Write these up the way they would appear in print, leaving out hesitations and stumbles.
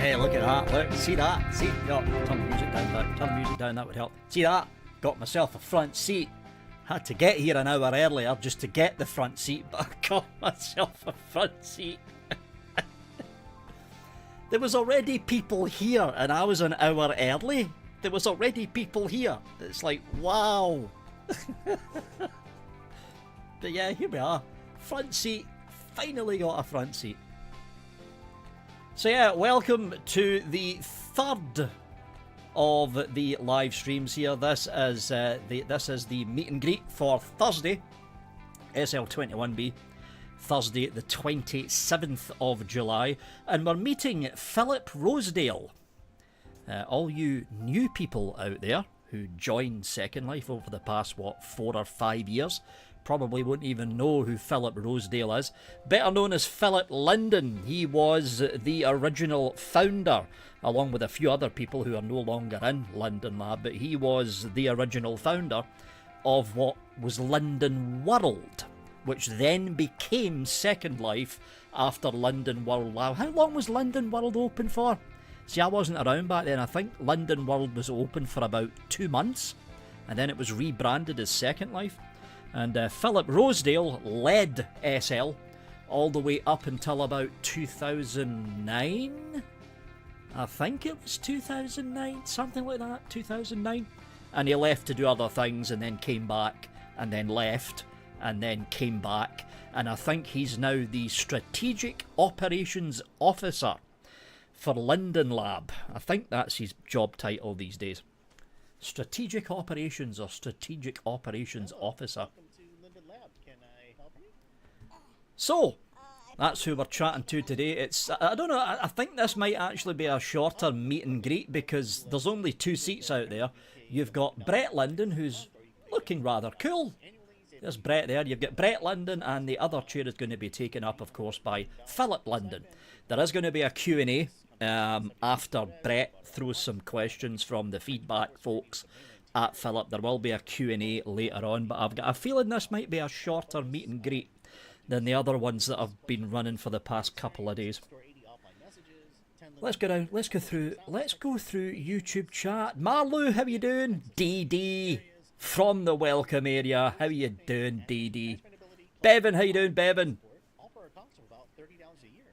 Hey, look at that. Look, see that? See? Oh, turn the music down. Turn the music down, that would help. See that? Got myself a front seat. Had to get here an hour earlier just to get the front seat, but I got myself a front seat. There was already people here and I was an hour early. There was already people here. It's like, wow. But yeah, here we are. Front seat. Finally got a front seat. So yeah, welcome to the third of the live streams here. This is the meet and greet for Thursday, SL21B, Thursday the 27th of July, and we're meeting Philip Rosedale. All you new people out there who joined Second Life over the past, 4 or 5 years, probably won't even know who Philip Rosedale is. Better known as Philip Linden. He was the original founder, along with a few other people who are no longer in Linden Lab, but he was the original founder of what was Linden World, which then became Second Life after Linden World Lab. How long was Linden World open for? See, I wasn't around back then. I think Linden World was open for about 2 months, and then it was rebranded as Second Life. And Philip Rosedale led SL all the way up until about 2009. I think it was 2009, something like that, 2009. And he left to do other things and then came back and then left and then came back. And I think he's now the Strategic Operations Officer for Linden Lab. I think that's his job title these days. Strategic Operations or Strategic Operations Officer. So, that's who we're chatting to today. It's, I don't know, I think this might actually be a shorter meet and greet because there's only 2 seats out there. You've got Brett Linden, who's looking rather cool. There's Brett there. You've got Brett Linden, and the other chair is going to be taken up, of course, by Philip Linden. There is going to be a Q&A after Brett throws some questions from the feedback folks at Philip. There will be a Q&A later on, but I've got a feeling this might be a shorter meet and greet than the other ones that have been running for the past couple of days. Let's go down, let's go through YouTube chat. Marlou, how you doing? DD from the welcome area, how you doing, DD? Bevan, how you doing, Bevan?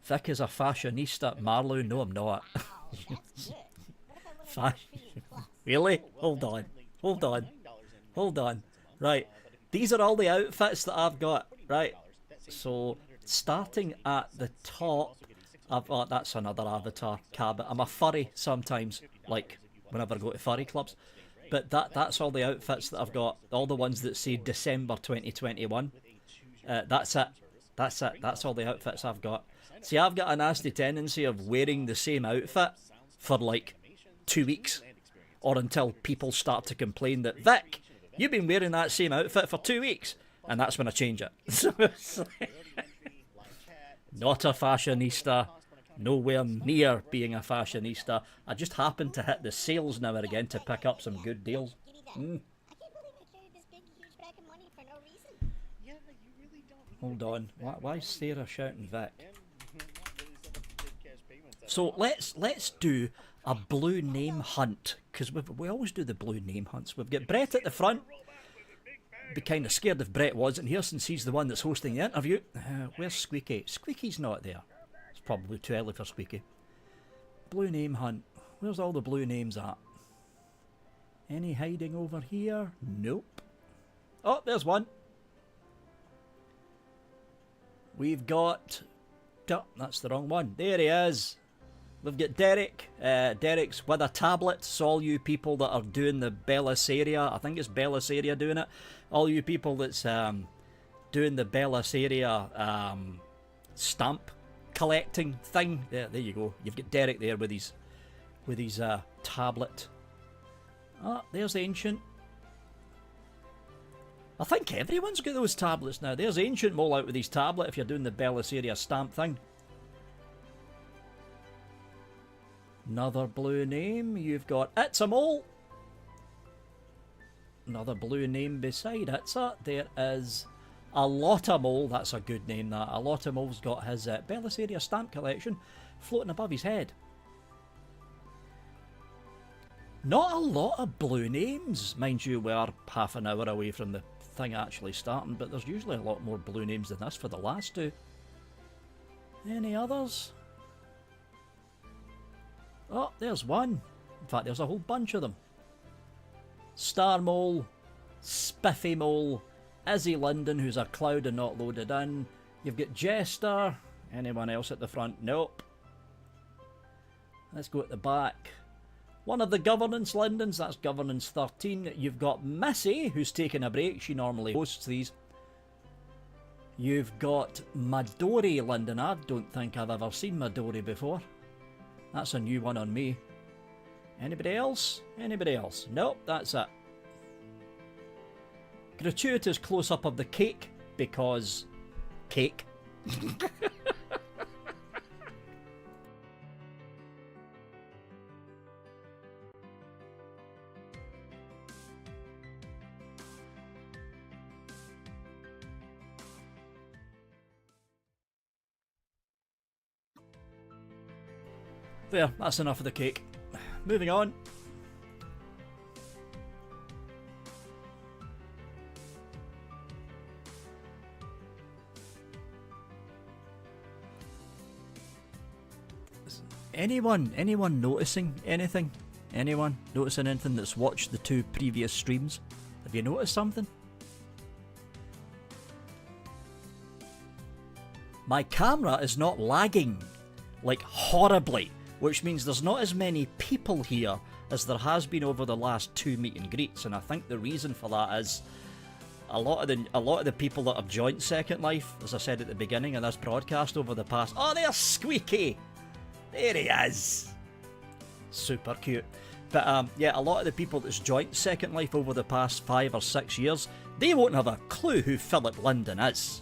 Vic is a fashionista. Marlou, no I'm not. Really? Hold on. Right, these are all the outfits that I've got, right? So, starting at the top, that's another avatar cabin. I'm a furry sometimes, like whenever I go to furry clubs. But that's all the outfits that I've got, all the ones that say December 2021. That's it. That's all the outfits I've got. See, I've got a nasty tendency of wearing the same outfit for like 2 weeks, or until people start to complain that, Vic, you've been wearing that same outfit for 2 weeks. And that's when I change it. So it's like, not a fashionista, nowhere near being a fashionista. I just happen to hit the sales now and again to pick up some good deals. Hold on, why is Sarah shouting Vic? So let's do a blue name hunt, because we always do the blue name hunts. We've got Brett at the front. Be kind of scared if Brett wasn't here since he's the one that's hosting the interview. Where's Squeaky? Squeaky's not there. It's probably too early for Squeaky. Blue name hunt. Where's all the blue names at? Any hiding over here? Nope. Oh, there's one. We've got... Oh, that's the wrong one. There he is. We've got Derek. Derek's with a tablet. So all you people that are doing the Bellis area, I think it's Bellis area doing it. All you people that's doing the Bellis area stamp collecting thing. There you go. You've got Derek there with his tablet. Ah, there's Ancient. I think everyone's got those tablets now. There's Ancient Mole out with his tablet if you're doing the Bellis area stamp thing. Another blue name. You've got It's a Mole. Another blue name beside Itza. There is A Lotta Mole. That's a good name, that. A Lotta Mole's got his Bellis area stamp collection floating above his head. Not a lot of blue names. Mind you, we are half an hour away from the thing actually starting, but there's usually a lot more blue names than this for the last two. Any others? Oh, there's one. In fact, there's a whole bunch of them. Star Mole, Spiffy Mole, Izzy Linden, who's a cloud and not loaded in. You've got Jester. Anyone else at the front? Nope. Let's go at the back. One of the Governance Lindens, that's Governance 13. You've got Missy, who's taking a break. She normally hosts these. You've got Midori Linden. I don't think I've ever seen Midori before. That's a new one on me. Anybody else? Anybody else? Nope, that's it. Gratuitous close-up of the cake, because cake. There, that's enough of the cake. Moving on. Anyone noticing anything? Anyone noticing anything that's watched the two previous streams? Have you noticed something? My camera is not lagging, like horribly, which means there's not as many people here as there has been over the last two meet and greets, and I think the reason for that is a lot of the people that have joined Second Life, as I said at the beginning of this broadcast over the past. Oh, there's Squeaky. There he is. Super cute. But yeah, a lot of the people that's joined Second Life over the past 5 or 6 years, they won't have a clue who Philip Linden is.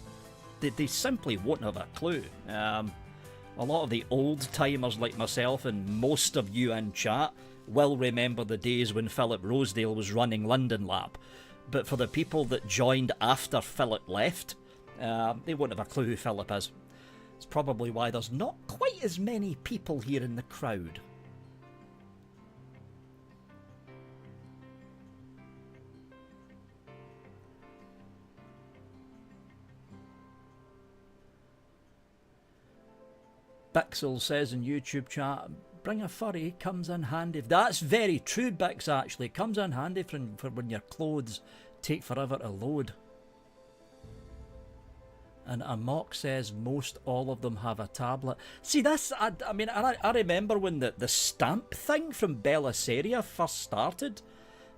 They simply won't have a clue. A lot of the old timers like myself and most of you in chat will remember the days when Philip Rosedale was running Linden Lab. But for the people that joined after Philip left, they won't have a clue who Philip is. It's probably why there's not quite as many people here in the crowd. Bixel says in YouTube chat, bring a furry, comes in handy. That's very true, Bix, actually. Comes in handy for when your clothes take forever to load. And Amok says most all of them have a tablet. See, this, I mean, I remember when the stamp thing from Belissaria first started,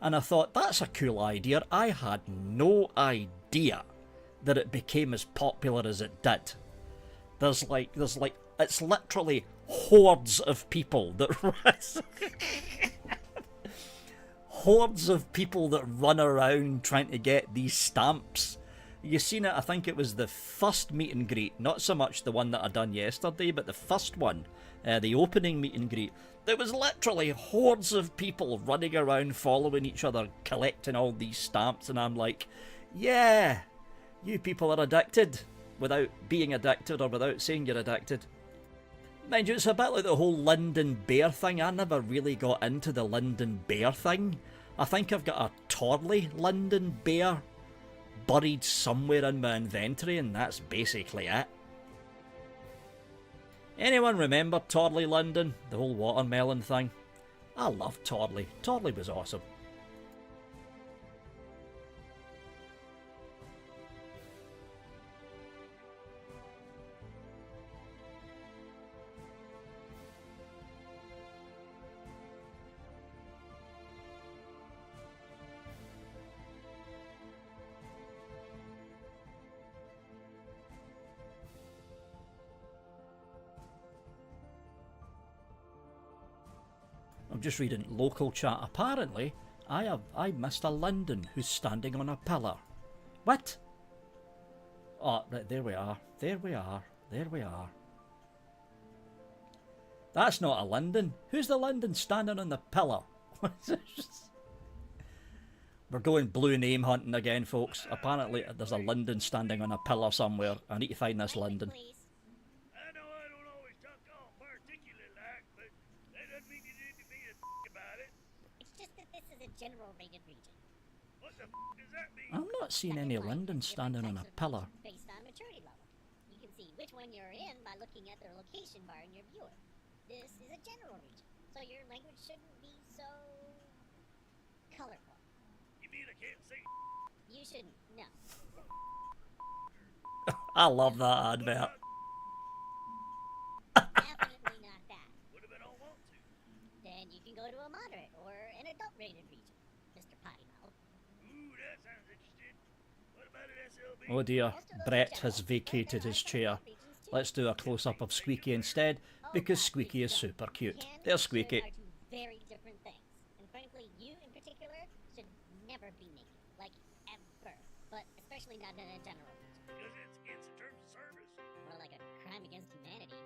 and I thought, that's a cool idea. I had no idea that it became as popular as it did. There's like, it's literally hordes of people that hordes of people that run around trying to get these stamps. You seen it, I think it was the first meet and greet, not so much the one that I done yesterday, but the first one, the opening meet and greet. There was literally hordes of people running around following each other, collecting all these stamps, and I'm like, yeah, you people are addicted, without being addicted or without saying you're addicted. Mind you, it's a bit like the whole Linden bear thing. I never really got into the Linden bear thing. I think I've got a Torley Linden bear buried somewhere in my inventory, and that's basically it. Anyone remember Torley Linden? The whole watermelon thing? I loved Torley. Torley was awesome. I'm just reading local chat. Apparently, I missed a Linden who's standing on a pillar. What? Oh, right, there we are. There we are. There we are. That's not a Linden. Who's the Linden standing on the pillar? We're going blue name hunting again, folks. Apparently, there's a Linden standing on a pillar somewhere. I need to find this Linden. general rated region. What the does that mean? I'm not seeing any Lindens standing on a pillar. Based on maturity level. You can see which one you're in by looking at the location bar in your viewer. This is a general region, so your language shouldn't be so colorful. You mean I can't say? You shouldn't, no. I love that advert. Definitely not that. What if I don't want to? Then you can go to a moderate or an adult rated region, Mr. Potty Mouth. Ooh, that sounds interesting. What about an SLB? Oh dear, Brett has vacated his chair. Let's do a close-up of Squeaky instead, because Squeaky is super cute. There's Squeaky. Are two very different things, and frankly, you in particular should never be naked, like ever, but especially not in a general region. Because it's against the terms of service. More like a crime against humanity.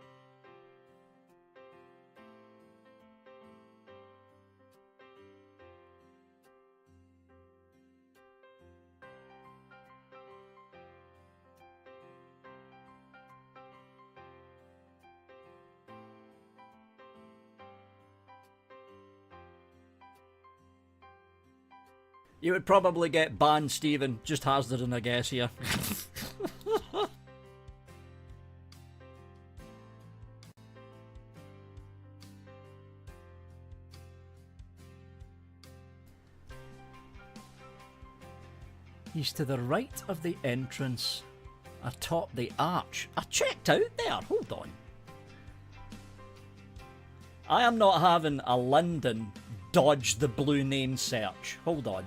You would probably get banned, Stephen. Just hazarding a guess here. He's to the right of the entrance, atop the arch. I checked out there. Hold on. I am not having a Linden dodge the blue name search. Hold on.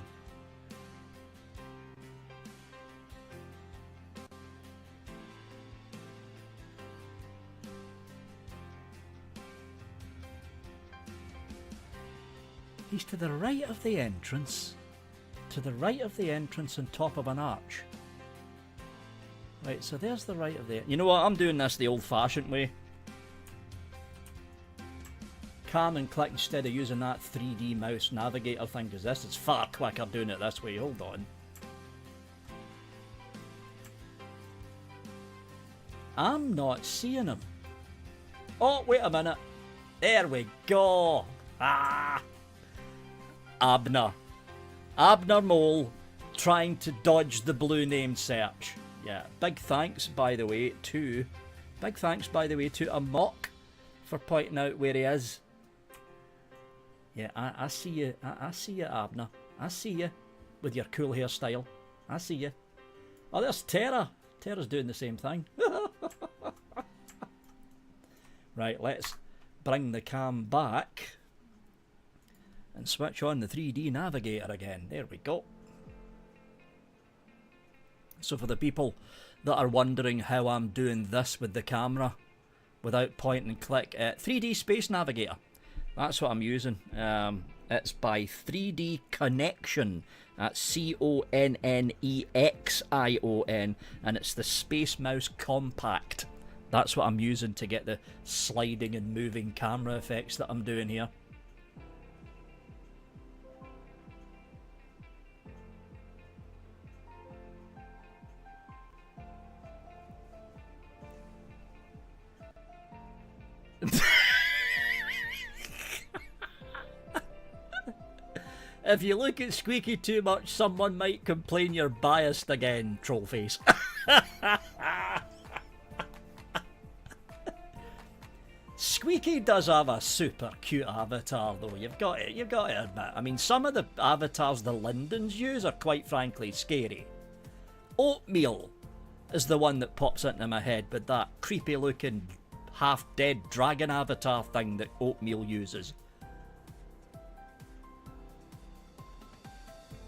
He's to the right of the entrance. To the right of the entrance on top of an arch. Right, so there's the right of the... You know what, I'm doing this the old-fashioned way. Cam and click instead of using that 3D mouse navigator thing, because this is far quicker doing it this way. Hold on. I'm not seeing him. Oh, wait a minute. There we go. Ah! Abner. Abner Mole trying to dodge the blue name search. Yeah, big thanks by the way to Amok for pointing out where he is. Yeah, I see you. I see you, Abner. I see you with your cool hairstyle. I see you. Oh, there's Tara. Tara's doing the same thing. Right, let's bring the cam back and switch on the 3D navigator again. There we go. So for the people that are wondering how I'm doing this with the camera without point and click, 3D Space Navigator. That's what I'm using. It's by 3D Connection. That's Connexion, and it's the Space Mouse Compact. That's what I'm using to get the sliding and moving camera effects that I'm doing here. If you look at Squeaky too much, someone might complain you're biased again, Trollface. Squeaky does have a super cute avatar though, you've got to admit. I mean, some of the avatars the Lindens use are quite frankly scary. Oatmeal is the one that pops into my head with that creepy looking half-dead dragon avatar thing that Oatmeal uses.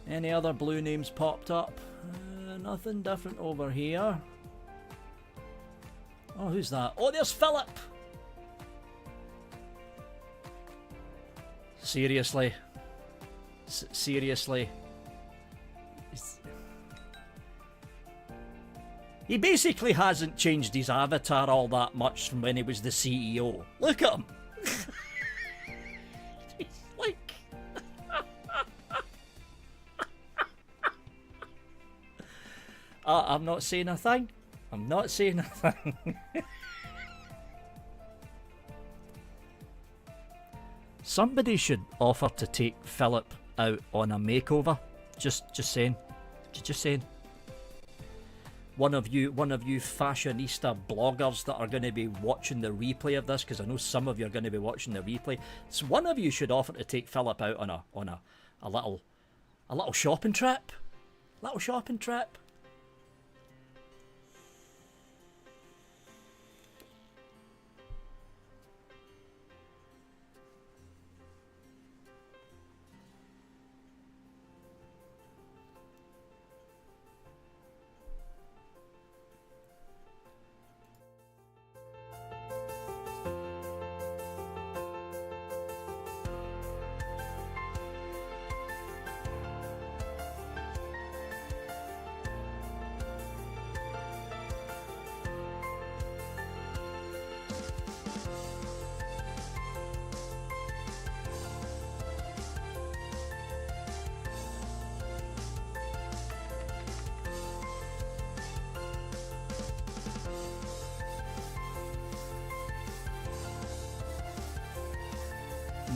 Any other blue names popped up? Nothing different over here. Oh, who's that? Oh, there's Philip! Seriously? Seriously? He basically hasn't changed his avatar all that much from when he was the CEO. Look at him! He's like... I'm not saying a thing. I'm not saying a thing. Somebody should offer to take Philip out on a makeover. Just saying. Just saying. One of you fashionista bloggers that are going to be watching the replay of this, because I know some of you are going to be watching the replay. So one of you should offer to take Philip out on a little shopping trip. Little shopping trip.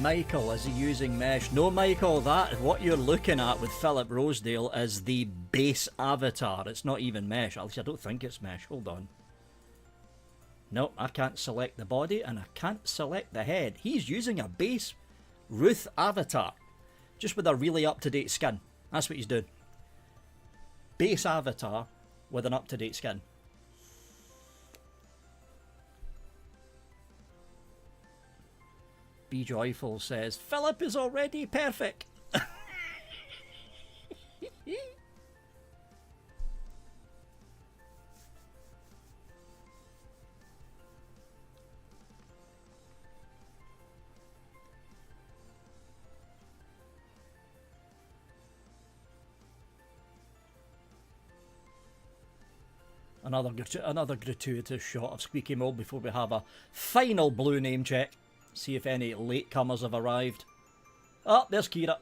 Michael, is he using mesh? No, Michael, that what you're looking at with Philip Rosedale is the base avatar. It's not even mesh. At least I don't think it's mesh. Hold on. No, I can't select the body and I can't select the head. He's using a base Ruth avatar. Just with a really up-to-date skin. That's what he's doing. Base avatar with an up-to-date skin. Be Joyful says, Philip is already perfect. Another gratuitous shot of Squeaky Mole before we have a final blue name check. See if any latecomers have arrived. Oh, there's Kira.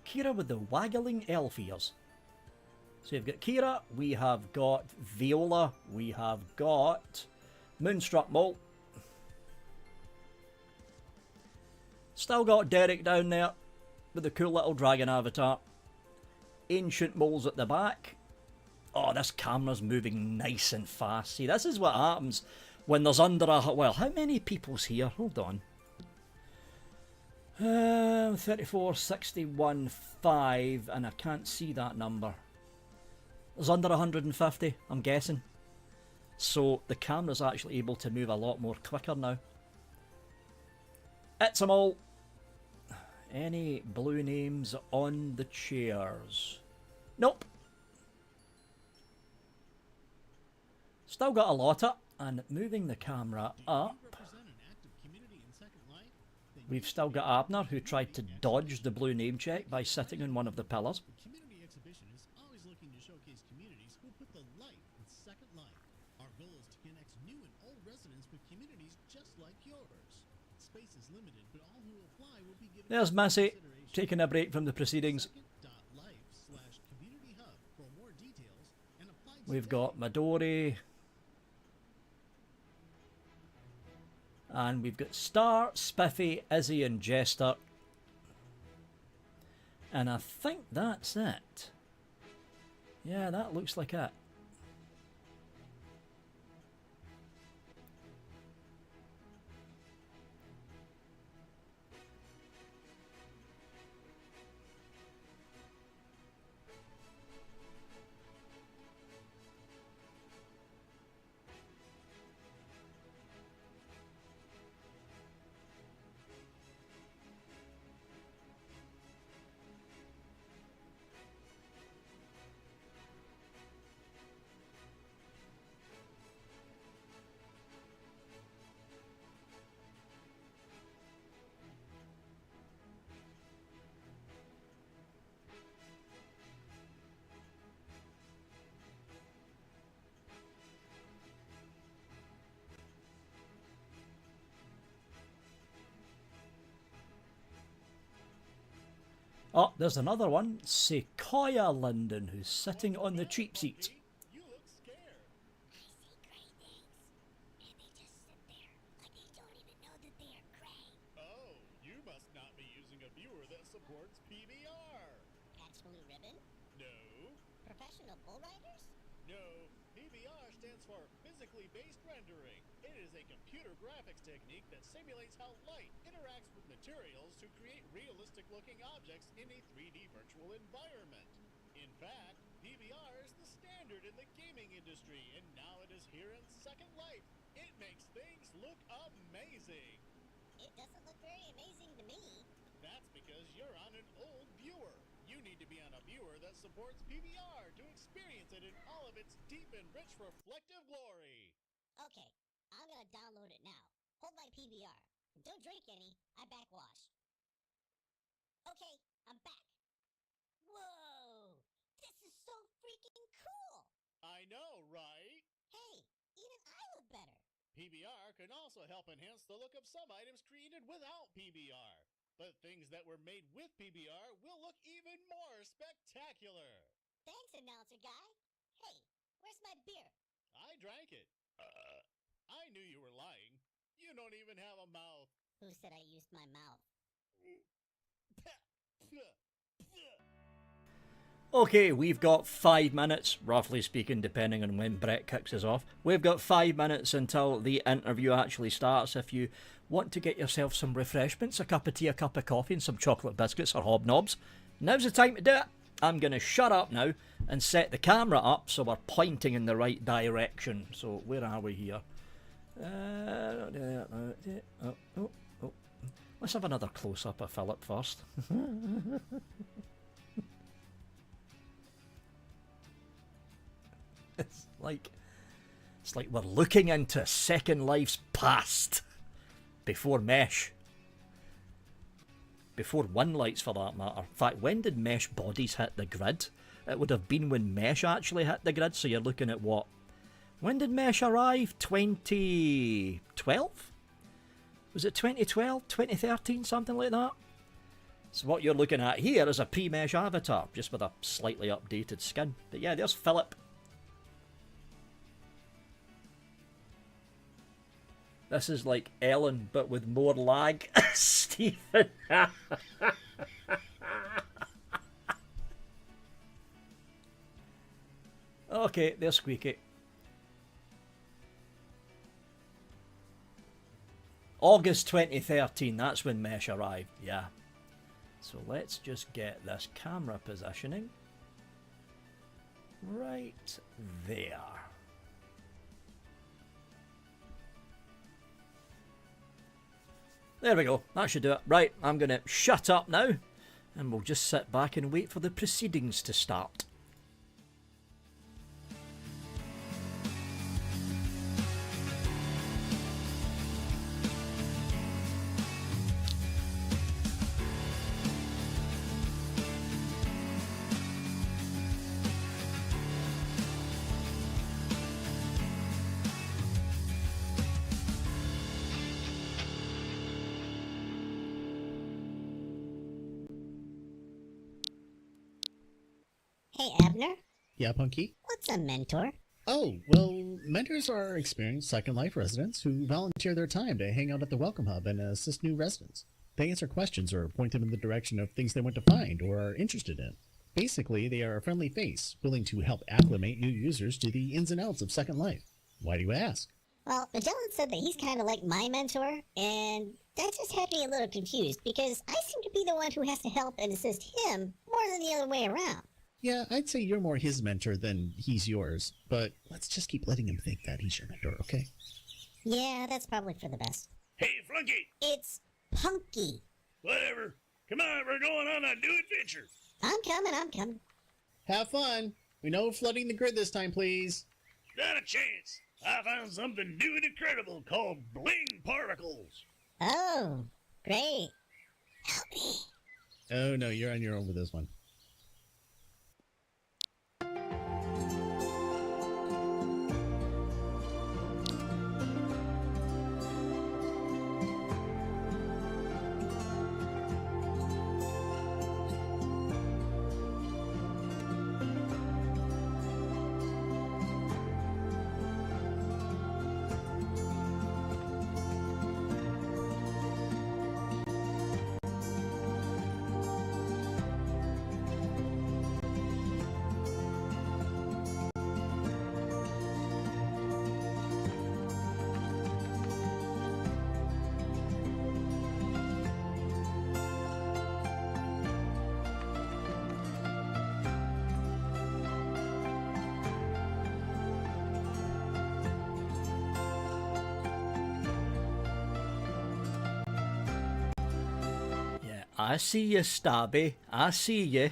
Kira with the waggling elf ears. So you've got Kira, we have got Viola, we have got Moonstruck Mole. Still got Derek down there with the cool little dragon avatar. Ancient Moles at the back. Oh, this camera's moving nice and fast. See, this is what happens when there's under a... Well, how many people's here? Hold on. 34, 61, 5, and I can't see that number. There's under 150, I'm guessing. So the camera's actually able to move a lot more quicker now. It's them all. Any blue names on the chairs? Nope. Still got a lot up, and moving the camera up, we've still got Abner, who tried to dodge the blue name check by sitting on one of the pillars. Community exhibition is always looking to showcase communities who put the light in second life. Our goal is to connect new and old residents with communities just like yours. Space is limited, but all who apply will be given... There's Massey, taking a break from the proceedings. We've got Midori. And we've got Star, Spiffy, Izzy and Jester. And I think that's it. Yeah, that looks like it. Oh, there's another one. Sequoia Linden, who's sitting on the cheap seat. You look scared. I see great things, and they just sit there like they don't even know that they are supports PBR. Patch Blue Ribbon? No. Professional bull riders? No, PBR stands for Physically Based Rendering. It is a computer graphics technique that simulates how light interacts with materials to create realistic-looking objects in a 3D virtual environment. In fact, PBR is the standard in the gaming industry, and now it is here in Second Life. It makes things look amazing. It doesn't look very amazing to me. That's because you're on an old viewer. You need to be on a viewer that supports PBR to experience it in all of its deep and rich reflective glory. Okay, I'm gonna download it now. Hold my PBR. Don't drink any, I backwash. Okay, I'm back. Whoa! This is so freaking cool! I know, right? Hey, even I look better. PBR can also help enhance the look of some items created without PBR. But things that were made with PBR will look even more spectacular. Thanks, announcer guy. Hey, where's my beer? I drank it. I knew you were lying. You don't even have a mouth. Who said I used my mouth? Okay, we've got 5 minutes, roughly speaking, depending on when Brett kicks us off. We've got 5 minutes until the interview actually starts. If you want to get yourself some refreshments, a cup of tea, a cup of coffee, and some chocolate biscuits or hobnobs, now's the time to do it. I'm going to shut up now and set the camera up so we're pointing in the right direction. So, where are we here? Let's have another close-up of Philip first. It's like we're looking into Second Life's past before Mesh. Before One Lights, for that matter. In fact, when did Mesh bodies hit the grid? It would have been when Mesh actually hit the grid, so you're looking at what? When did Mesh arrive? 2012? Was it 2012? 2013? Something like that? So what you're looking at here is a pre-Mesh avatar, just with a slightly updated skin. But yeah, there's Philip. This is like Ellen, but with more lag. Stephen. Okay, they're squeaky. August 2013, that's when Mesh arrived, yeah. So let's just get this camera positioning right there. There we go, that should do it. Right, I'm going to shut up now, and we'll just sit back and wait for the proceedings to start. Hey, Abner, Yeah, Punky? what's a mentor? Oh, well, mentors are experienced Second Life residents who volunteer their time to hang out at the Welcome Hub and assist new residents. They answer questions or point them in the direction of things they want to find or are interested in. Basically, they are a friendly face, willing to help acclimate new users to the ins and outs of Second Life. Why do you ask? Well, Magellan said that he's kind of like my mentor, and that just had me a little confused because I seem to be the one who has to help and assist him more than the other way around. Yeah, I'd say you're more his mentor than he's yours, but let's just keep letting him think that he's your mentor, okay? Yeah, that's probably for the best. Hey, Flunky! It's Punky. Whatever. Come on, we're going on a new adventure. I'm coming. Have fun! We know flooding the grid this time, please. Not a chance. I found something new and incredible called bling particles. Oh, great. Help me. Oh no, you're on your own with this one. I see you, Stabby. I see you.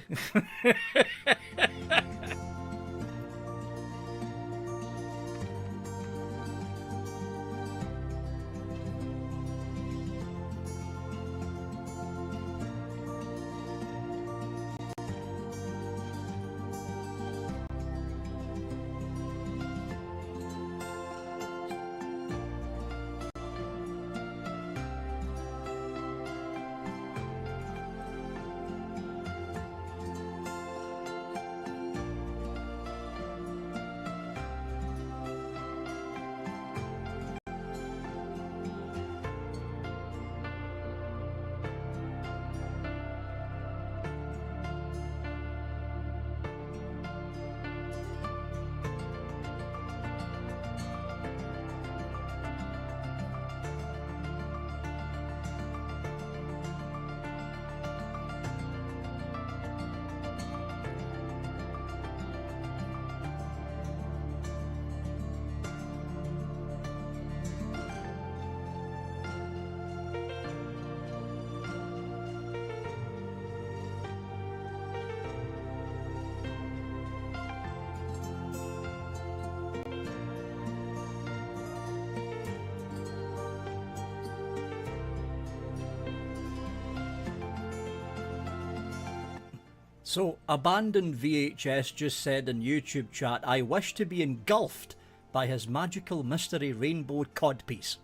So, Abandoned VHS just said in YouTube chat, I wish to be engulfed by his magical mystery rainbow codpiece.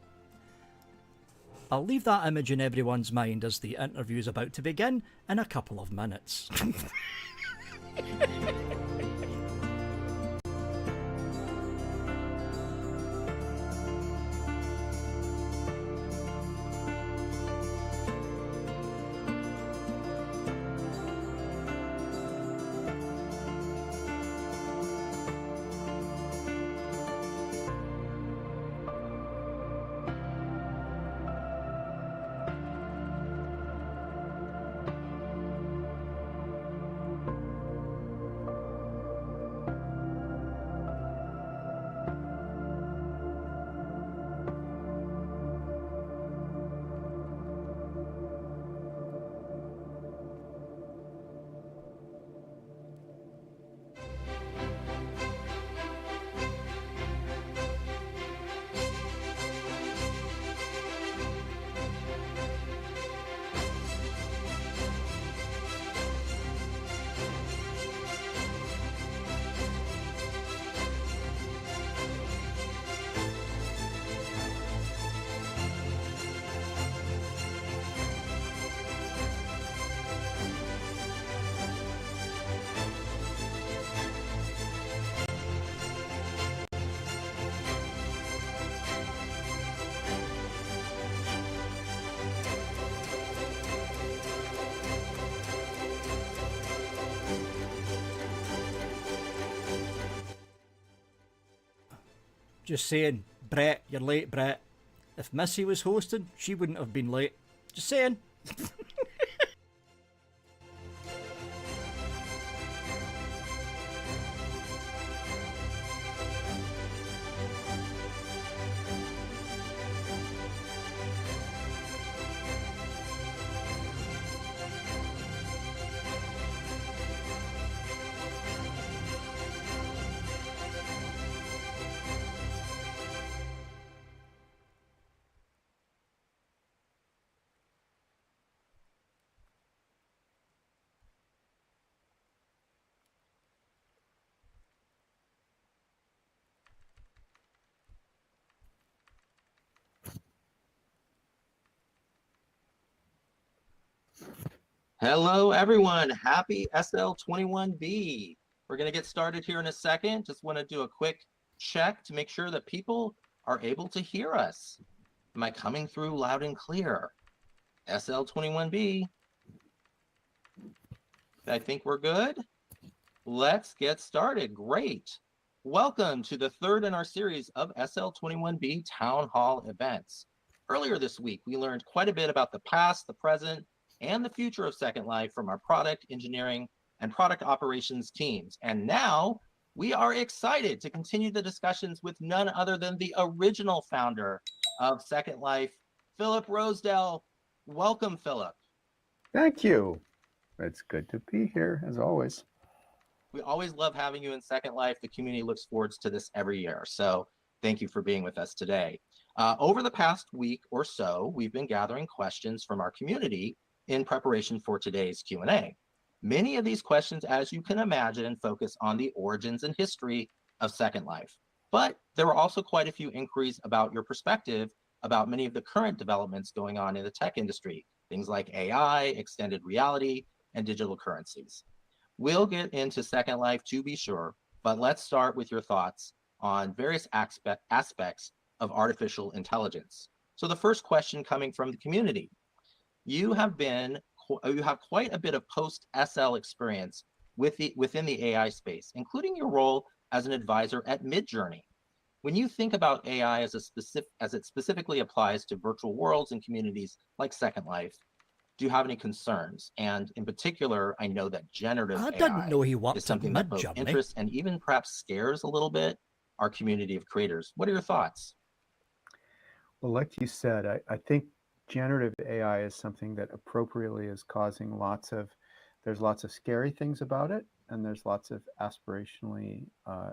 I'll leave that image in everyone's mind as the interview's about to begin in a couple of minutes. Just saying, Brett, you're late, Brett. If Missy was hosting, she wouldn't have been late. Just saying. Hello, everyone. Happy SL21B. We're going to get started here in a second. Just want to do a quick check to make sure that people are able to hear us. Am I coming through loud and clear? SL21B. I think we're good. Let's get started. Great. Welcome to the third in our series of SL21B Town Hall events. Earlier this week, we learned quite a bit about the past, the present, and the future of Second Life from our product engineering and product operations teams. And now we are excited to continue the discussions with none other than the original founder of Second Life, Philip Rosedale. Welcome, Philip. Thank you. It's good to be here, as always. We always love having you in Second Life. The community looks forward to this every year. So thank you for being with us today. Over the past week or so, we've been gathering questions from our community in preparation for today's Q&A. Many of these questions, as you can imagine, focus on the origins and history of Second Life. But there were also quite a few inquiries about your perspective about many of the current developments going on in the tech industry, things like AI, extended reality, and digital currencies. We'll get into Second Life to be sure, but let's start with your thoughts on various aspects of artificial intelligence. So the first question coming from the community, you have quite a bit of post SL experience within the AI space, including your role as an advisor at Midjourney. When you think about AI as it specifically applies to virtual worlds and communities like Second Life, do you have any concerns? And in particular, I know that generative I didn't AI know he is worked at something that both Midjourney. interests and even perhaps scares a little bit our community of creators. What are your thoughts? Well, like you said, I think generative AI is something that appropriately is causing there's lots of scary things about it, and there's lots of aspirationally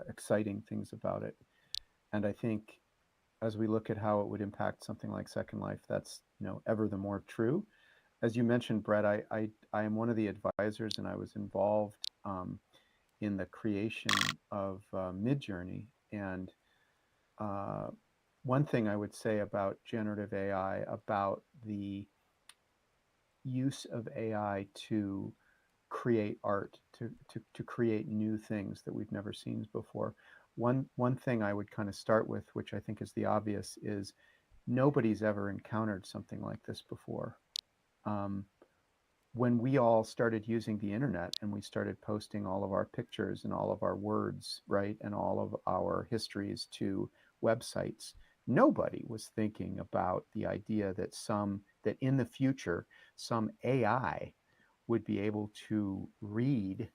exciting things about it. And I think as we look at how it would impact something like Second Life, that's ever the more true. As you mentioned, Brett, I am one of the advisors, and I was involved in the creation of Midjourney. And uh, one thing I would say about generative AI, about the use of AI to create art, to create new things that we've never seen before. One thing I would kind of start with, which I think is the obvious, is nobody's ever encountered something like this before. Um, when we all started using the internet and we started posting all of our pictures and all of our words, right, and all of our histories to websites, nobody was thinking about the idea that in the future some AI would be able to read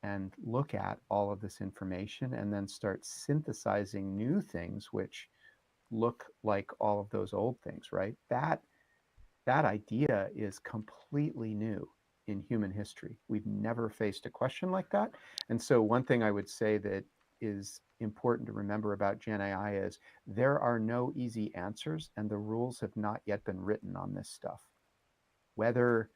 and look at all of this information and then start synthesizing new things which look like all of those old things, right? That idea is completely new in human history. We've never faced a question like that. And so one thing I would say that is important to remember about Gen AI is there are no easy answers, and the rules have not yet been written on this stuff. Whether,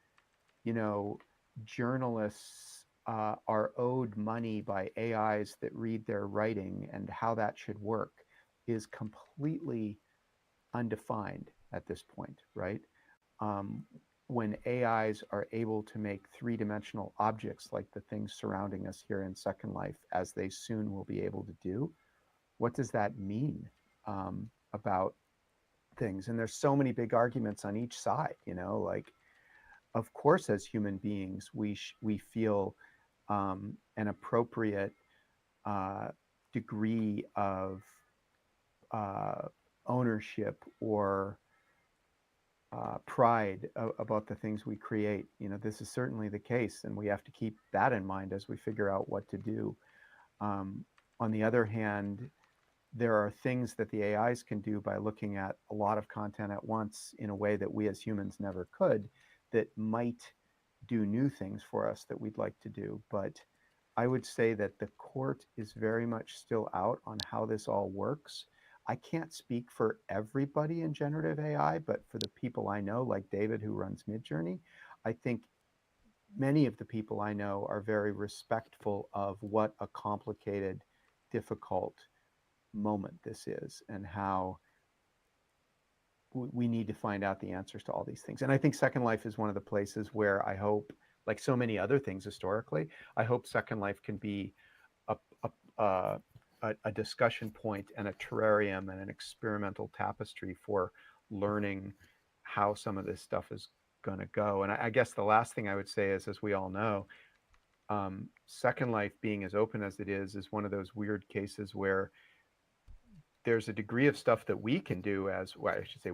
you know, journalists are owed money by AIs that read their writing and how that should work is completely undefined at this point, right? um, when AIs are able to make three-dimensional objects like the things surrounding us here in Second Life, as they soon will be able to do, what does that mean about things? And there's so many big arguments on each side, like, of course, as human beings, we feel an appropriate degree of uh, ownership or pride about the things we create. This is certainly the case, and we have to keep that in mind as we figure out what to do. Um, on the other hand, there are things that the AIs can do by looking at a lot of content at once in a way that we as humans never could, that might do new things for us that we'd like to do. But I would say that the court is very much still out on how this all works. I can't speak for everybody in generative AI, but for the people I know, like David, who runs Midjourney, I think many of the people I know are very respectful of what a complicated, difficult moment this is, and how we need to find out the answers to all these things. And I think Second Life is one of the places where I hope, like so many other things historically, I hope Second Life can be a, a, a discussion point and a terrarium and an experimental tapestry for learning how some of this stuff is going to go. And I guess the last thing I would say is, as we all know, Second Life being as open as it is one of those weird cases where there's a degree of stuff that we can do as, well, I should say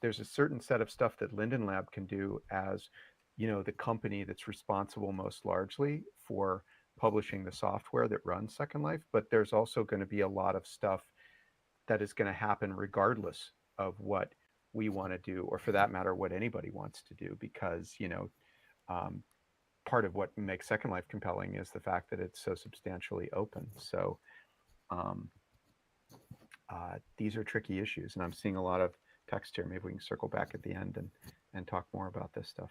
there's a certain set of stuff that Linden Lab can do as, the company that's responsible most largely for publishing the software that runs Second Life. But there's also going to be a lot of stuff that is going to happen regardless of what we want to do, or for that matter, what anybody wants to do, because, part of what makes Second Life compelling is the fact that it's so substantially open. So um, these are tricky issues, and I'm seeing a lot of text here. Maybe we can circle back at the end and talk more about this stuff.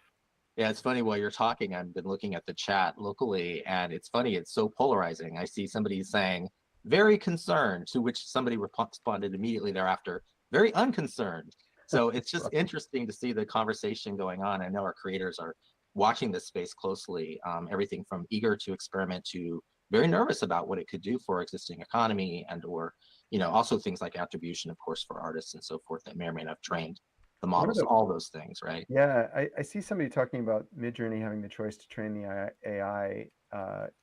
Yeah, it's funny while you're talking, I've been looking at the chat locally, and it's funny, it's so polarizing. I see somebody saying, very concerned, to which somebody responded immediately thereafter, very unconcerned. So it's just Right. interesting to see the conversation going on. I know our creators are watching this space closely, everything from eager to experiment to very nervous about what it could do for our existing economy and or, also things like attribution, of course, for artists and so forth that may or may not have trained the One of models, the all those things, right? Yeah, I see somebody talking about Midjourney having the choice to train the AI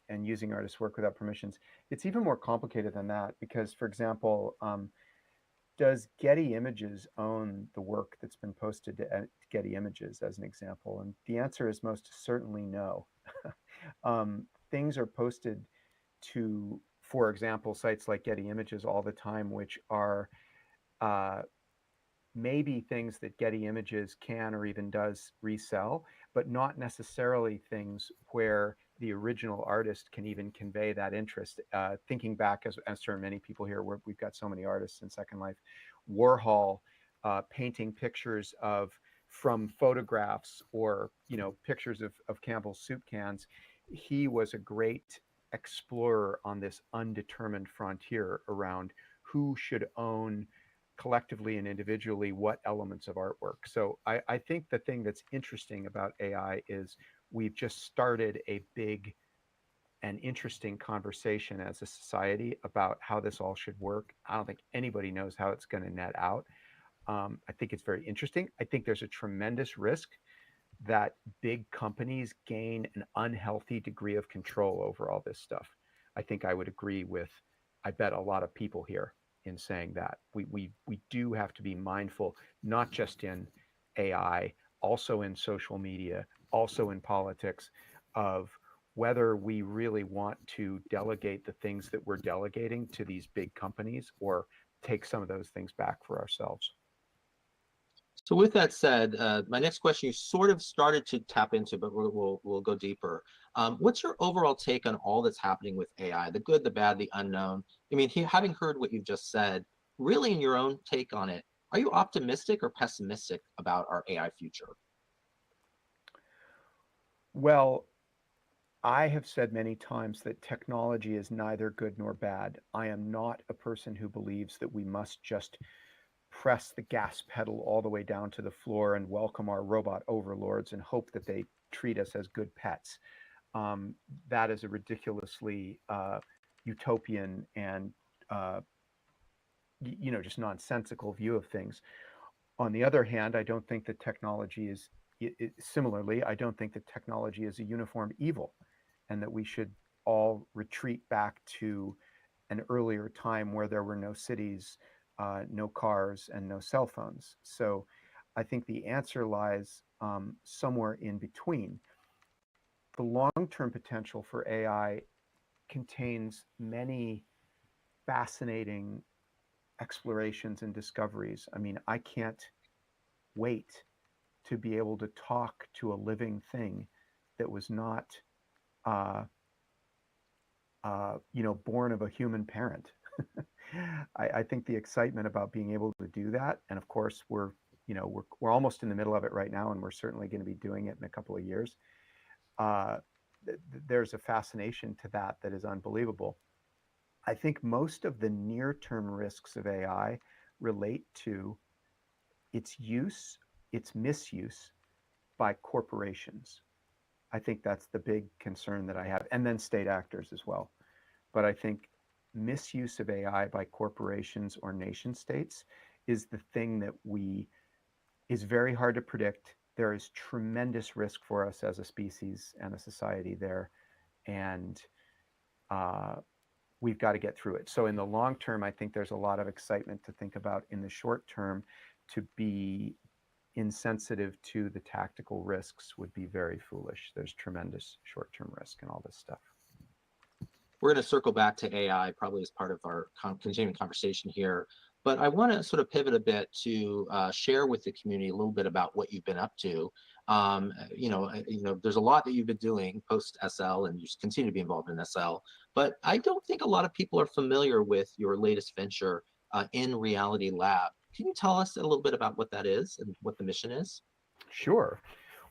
and using artists' work without permissions. It's even more complicated than that because, for example, does Getty Images own the work that's been posted to Getty Images, as an example? And the answer is most certainly no. Things are posted to, for example, sites like Getty Images all the time, which are uh, maybe things that Getty Images can or even does resell, but not necessarily things where the original artist can even convey that interest. Thinking back, as to many people here, we've got so many artists in Second Life, Warhol painting pictures from photographs or pictures of Campbell's soup cans. He was a great explorer on this undetermined frontier around who should own collectively and individually what elements of artwork. So I think the thing that's interesting about AI is we've just started a big and interesting conversation as a society about how this all should work. I don't think anybody knows how it's going to net out. I think it's very interesting. I think there's a tremendous risk that big companies gain an unhealthy degree of control over all this stuff. I think I would agree with, I bet, a lot of people here in saying that. We do have to be mindful, not just in AI, also in social media, also in politics, of whether we really want to delegate the things that we're delegating to these big companies or take some of those things back for ourselves. So with that said, my next question you sort of started to tap into, but we'll go deeper. What's your overall take on all that's happening with AI, the good, the bad, the unknown? I mean, having heard what you've just said, really in your own take on it, are you optimistic or pessimistic about our AI future? Well, I have said many times that technology is neither good nor bad. I am not a person who believes that we must just press the gas pedal all the way down to the floor and welcome our robot overlords and hope that they treat us as good pets. Um, that is a ridiculously utopian and uh, just nonsensical view of things. On the other hand, I don't think that technology is similarly. I don't think that technology is a uniform evil, and that we should all retreat back to an earlier time where there were no cities, no cars, and no cell phones. So I think the answer lies somewhere in between. The long-term potential for AI contains many fascinating explorations and discoveries. I mean, I can't wait to be able to talk to a living thing that was not, uh, born of a human parent. I think the excitement about being able to do that, and of course we're almost in the middle of it right now, and we're certainly going to be doing it in a couple of years. Uh, there's a fascination to that is unbelievable. I think most of the near-term risks of AI relate to its use, its misuse by corporations. I think that's the big concern that I have, and then state actors as well. But I think misuse of AI by corporations or nation states is the thing that is very hard to predict. There is tremendous risk for us as a species and a society there, and we've got to get through it. So in the long term, I think there's a lot of excitement to think about. In the short term, to be insensitive to the tactical risks would be very foolish. There's tremendous short-term risk in all this stuff. We're going to circle back to AI probably as part of our continuing conversation here. But I want to sort of pivot a bit to share with the community a little bit about what you've been up to. There's a lot that you've been doing post SL, and you continue to be involved in SL. But I don't think a lot of people are familiar with your latest venture, in Reality Lab. Can you tell us a little bit about what that is and what the mission is? Sure.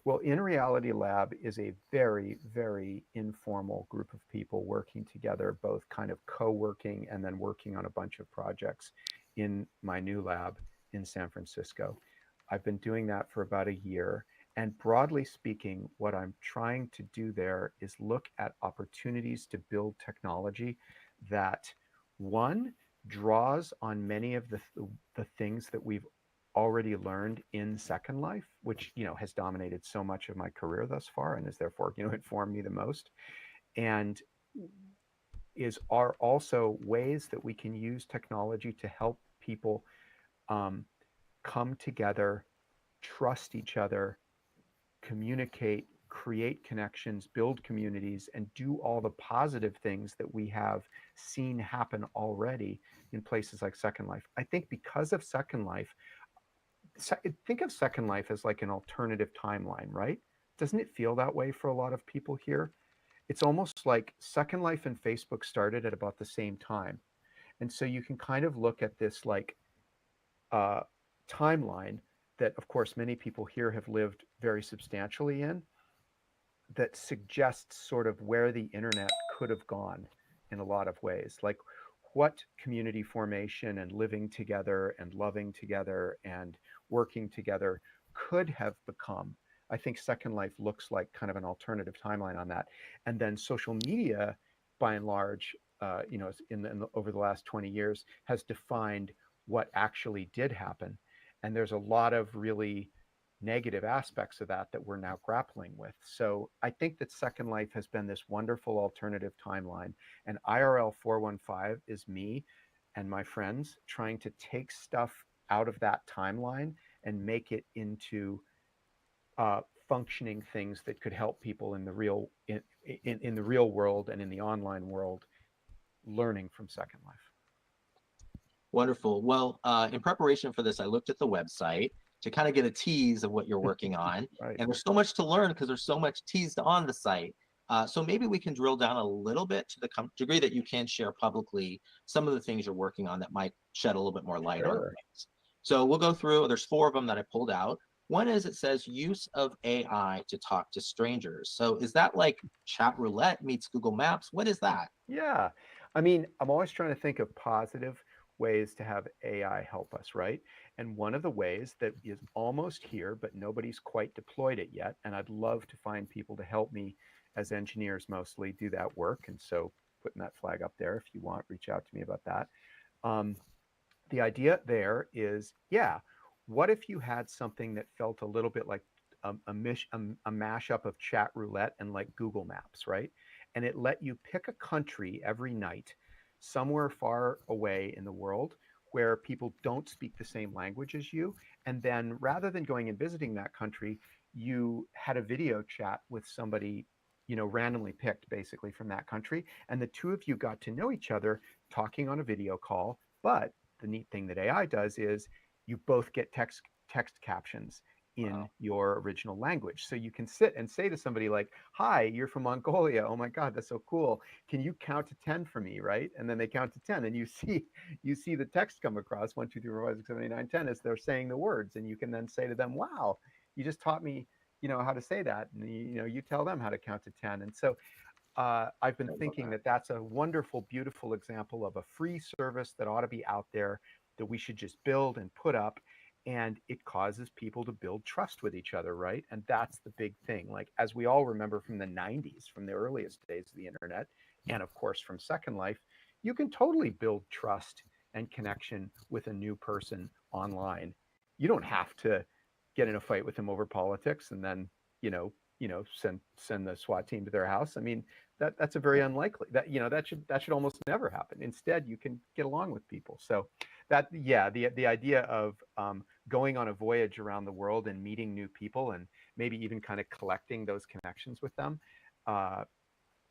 Well, In Reality Lab is a very, very informal group of people working together, both kind of co-working and then working on a bunch of projects in my new lab in San Francisco. I've been doing that for about a year. And broadly speaking, what I'm trying to do there is look at opportunities to build technology that, one, draws on many of the things that we've already learned in Second Life, which has dominated so much of my career thus far and has therefore informed me the most, and are also ways that we can use technology to help people come together, trust each other, communicate, create connections, build communities, and do all the positive things that we have seen happen already in places like Second Life. I think because of Second Life, think of Second Life as like an alternative timeline, right? Doesn't it feel that way for a lot of people here? It's almost like Second Life and Facebook started at about the same time. And so you can kind of look at this like timeline that, of course, many people here have lived very substantially in, that suggests sort of where the internet could have gone in a lot of ways. Like what community formation and living together and loving together and working together could have become. I think Second Life looks like kind of an alternative timeline on that. And then social media, by and large, over the last 20 years, has defined what actually did happen. And there's a lot of really negative aspects of that we're now grappling with. So I think that Second Life has been this wonderful alternative timeline, and IRL 415 is me and my friends trying to take stuff out of that timeline and make it into functioning things that could help people in the real in the real world and in the online world, learning from Second Life. Wonderful. Well, in preparation for this, I looked at the website to kind of get a tease of what you're working on. Right. And there's so much to learn because there's so much teased on the site. So maybe we can drill down a little bit to the degree that you can share publicly some of the things you're working on that might shed a little bit more light on things. So we'll go through, there's 4 of them that I pulled out. One is, it says use of AI to talk to strangers. So is that like chat roulette meets Google Maps? What is that? Yeah. I mean, I'm always trying to think of positive ways to have AI help us, right? And one of the ways that is almost here, but nobody's quite deployed it yet, and I'd love to find people to help me as engineers mostly do that work. And so putting that flag up there, if you want, reach out to me about that. The idea there is, yeah, what if you had something that felt a little bit like a mashup of chat roulette and like Google Maps, right? And it let you pick a country every night somewhere far away in the world where people don't speak the same language as you. And then rather than going and visiting that country, you had a video chat with somebody, randomly picked basically from that country. And the two of you got to know each other talking on a video call. But the neat thing that AI does is you both get text captions in your original language. So you can sit and say to somebody like, hi, you're from Mongolia. Oh my God, that's so cool. Can you count to 10 for me, right? And then they count to 10 and you see the text come across 1, 2, 3, 4, 5, 6, 7, 8, 9, 10 as they're saying the words. And you can then say to them, wow, you just taught me, how to say that. And you tell them how to count to 10. And so I've been thinking that that's a wonderful, beautiful example of a free service that ought to be out there that we should just build and put up. And it causes people to build trust with each other, right? And that's the big thing. Like, as we all remember from the 90s, from the earliest days of the internet, and of course from Second Life, you can totally build trust and connection with a new person online. You don't have to get in a fight with them over politics and then, send the SWAT team to their house. I mean, that's a very unlikely, that should almost never happen. Instead, you can get along with people. So the idea of going on a voyage around the world and meeting new people and maybe even kind of collecting those connections with them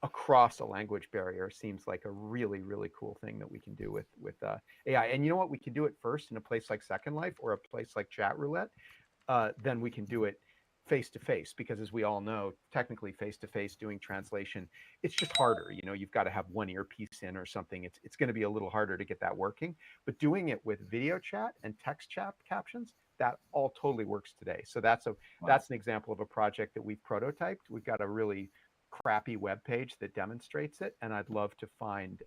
across a language barrier seems like a really, really cool thing that we can do with AI. And you know what? We can do it first in a place like Second Life or a place like Chat Roulette. Then we can do it face to face, because as we all know, technically face to face doing translation, it's just harder. You know, you've got to have one earpiece in or something. It's going to be a little harder to get that working. But doing it with video chat and text chat captions, that all totally works today. So that's an example of a project that we've prototyped. We've got a really crappy web page that demonstrates it, and I'd love to find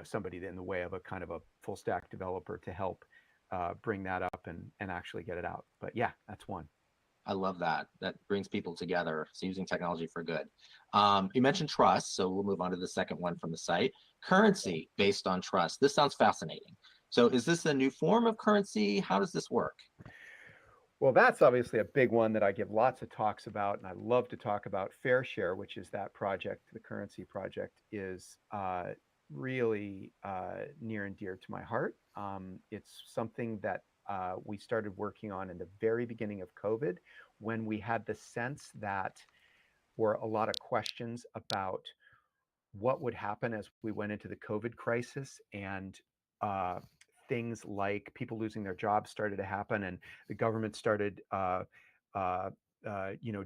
somebody in the way of a kind of a full stack developer to help bring that up and actually get it out. But yeah, that's one. I love that. That brings people together. It's using technology for good. You mentioned trust, so we'll move on to the second one from the site. Currency based on trust. This sounds fascinating. So is this a new form of currency? How does this work? Well, that's obviously a big one that I give lots of talks about, and I love to talk about. Fair Share, which is that project, the currency project, is really near and dear to my heart. It's something that we started working on in the very beginning of COVID, when we had the sense that were a lot of questions about what would happen as we went into the COVID crisis, and things like people losing their jobs started to happen, and the government started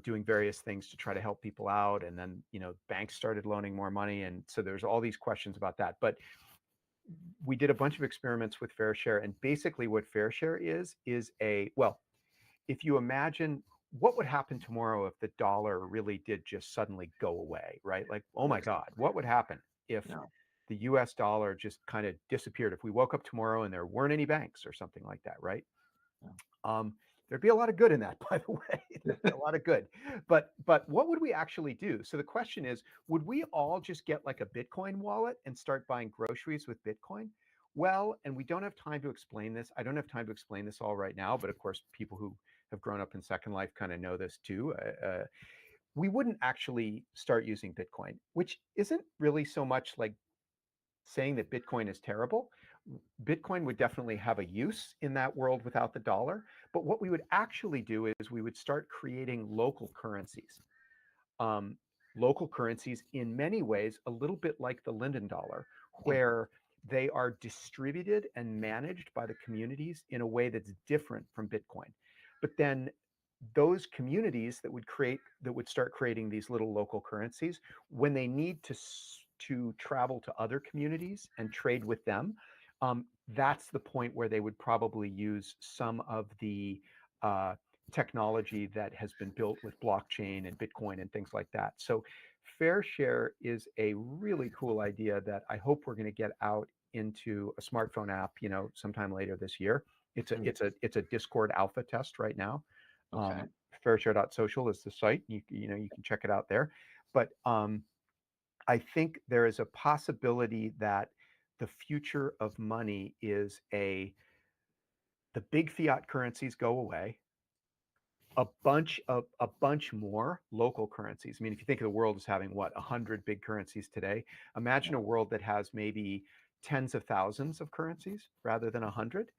doing various things to try to help people out, and then banks started loaning more money, and so there's all these questions about that. But we did a bunch of experiments with Fair Share, and basically what Fair Share is if you imagine what would happen tomorrow if the dollar really did just suddenly go away, right? Like, oh my God, what would happen if the US dollar just kind of disappeared? If we woke up tomorrow and there weren't any banks or something like that, right? There'd be a lot of good in that, by the way. There'd be a lot of good. But what would we actually do? So the question is, would we all just get like a Bitcoin wallet and start buying groceries with Bitcoin? Well, and we don't have time to explain this. I don't have time to explain this all right now, but of course, people who have grown up in Second Life kind of know this too. We wouldn't actually start using Bitcoin, which isn't really so much like saying that Bitcoin is terrible. Bitcoin would definitely have a use in that world without the dollar. But what we would actually do is we would start creating local currencies. Local currencies, in many ways, a little bit like the Linden dollar, where they are distributed and managed by the communities in a way that's different from Bitcoin. But then those communities that would start creating these little local currencies, when they need to travel to other communities and trade with them, that's the point where they would probably use some of the technology that has been built with blockchain and Bitcoin and things like that. So Fair Share is a really cool idea that I hope we're going to get out into a smartphone app, sometime later this year. It's a Discord alpha test right now. Okay. Fairshare.social is the site. You can check it out there. But I think there is a possibility that the future of money is the big fiat currencies go away, a bunch more local currencies. I mean, if you think of the world as having 100 big currencies today, imagine a world that has maybe tens of thousands of currencies rather than 100.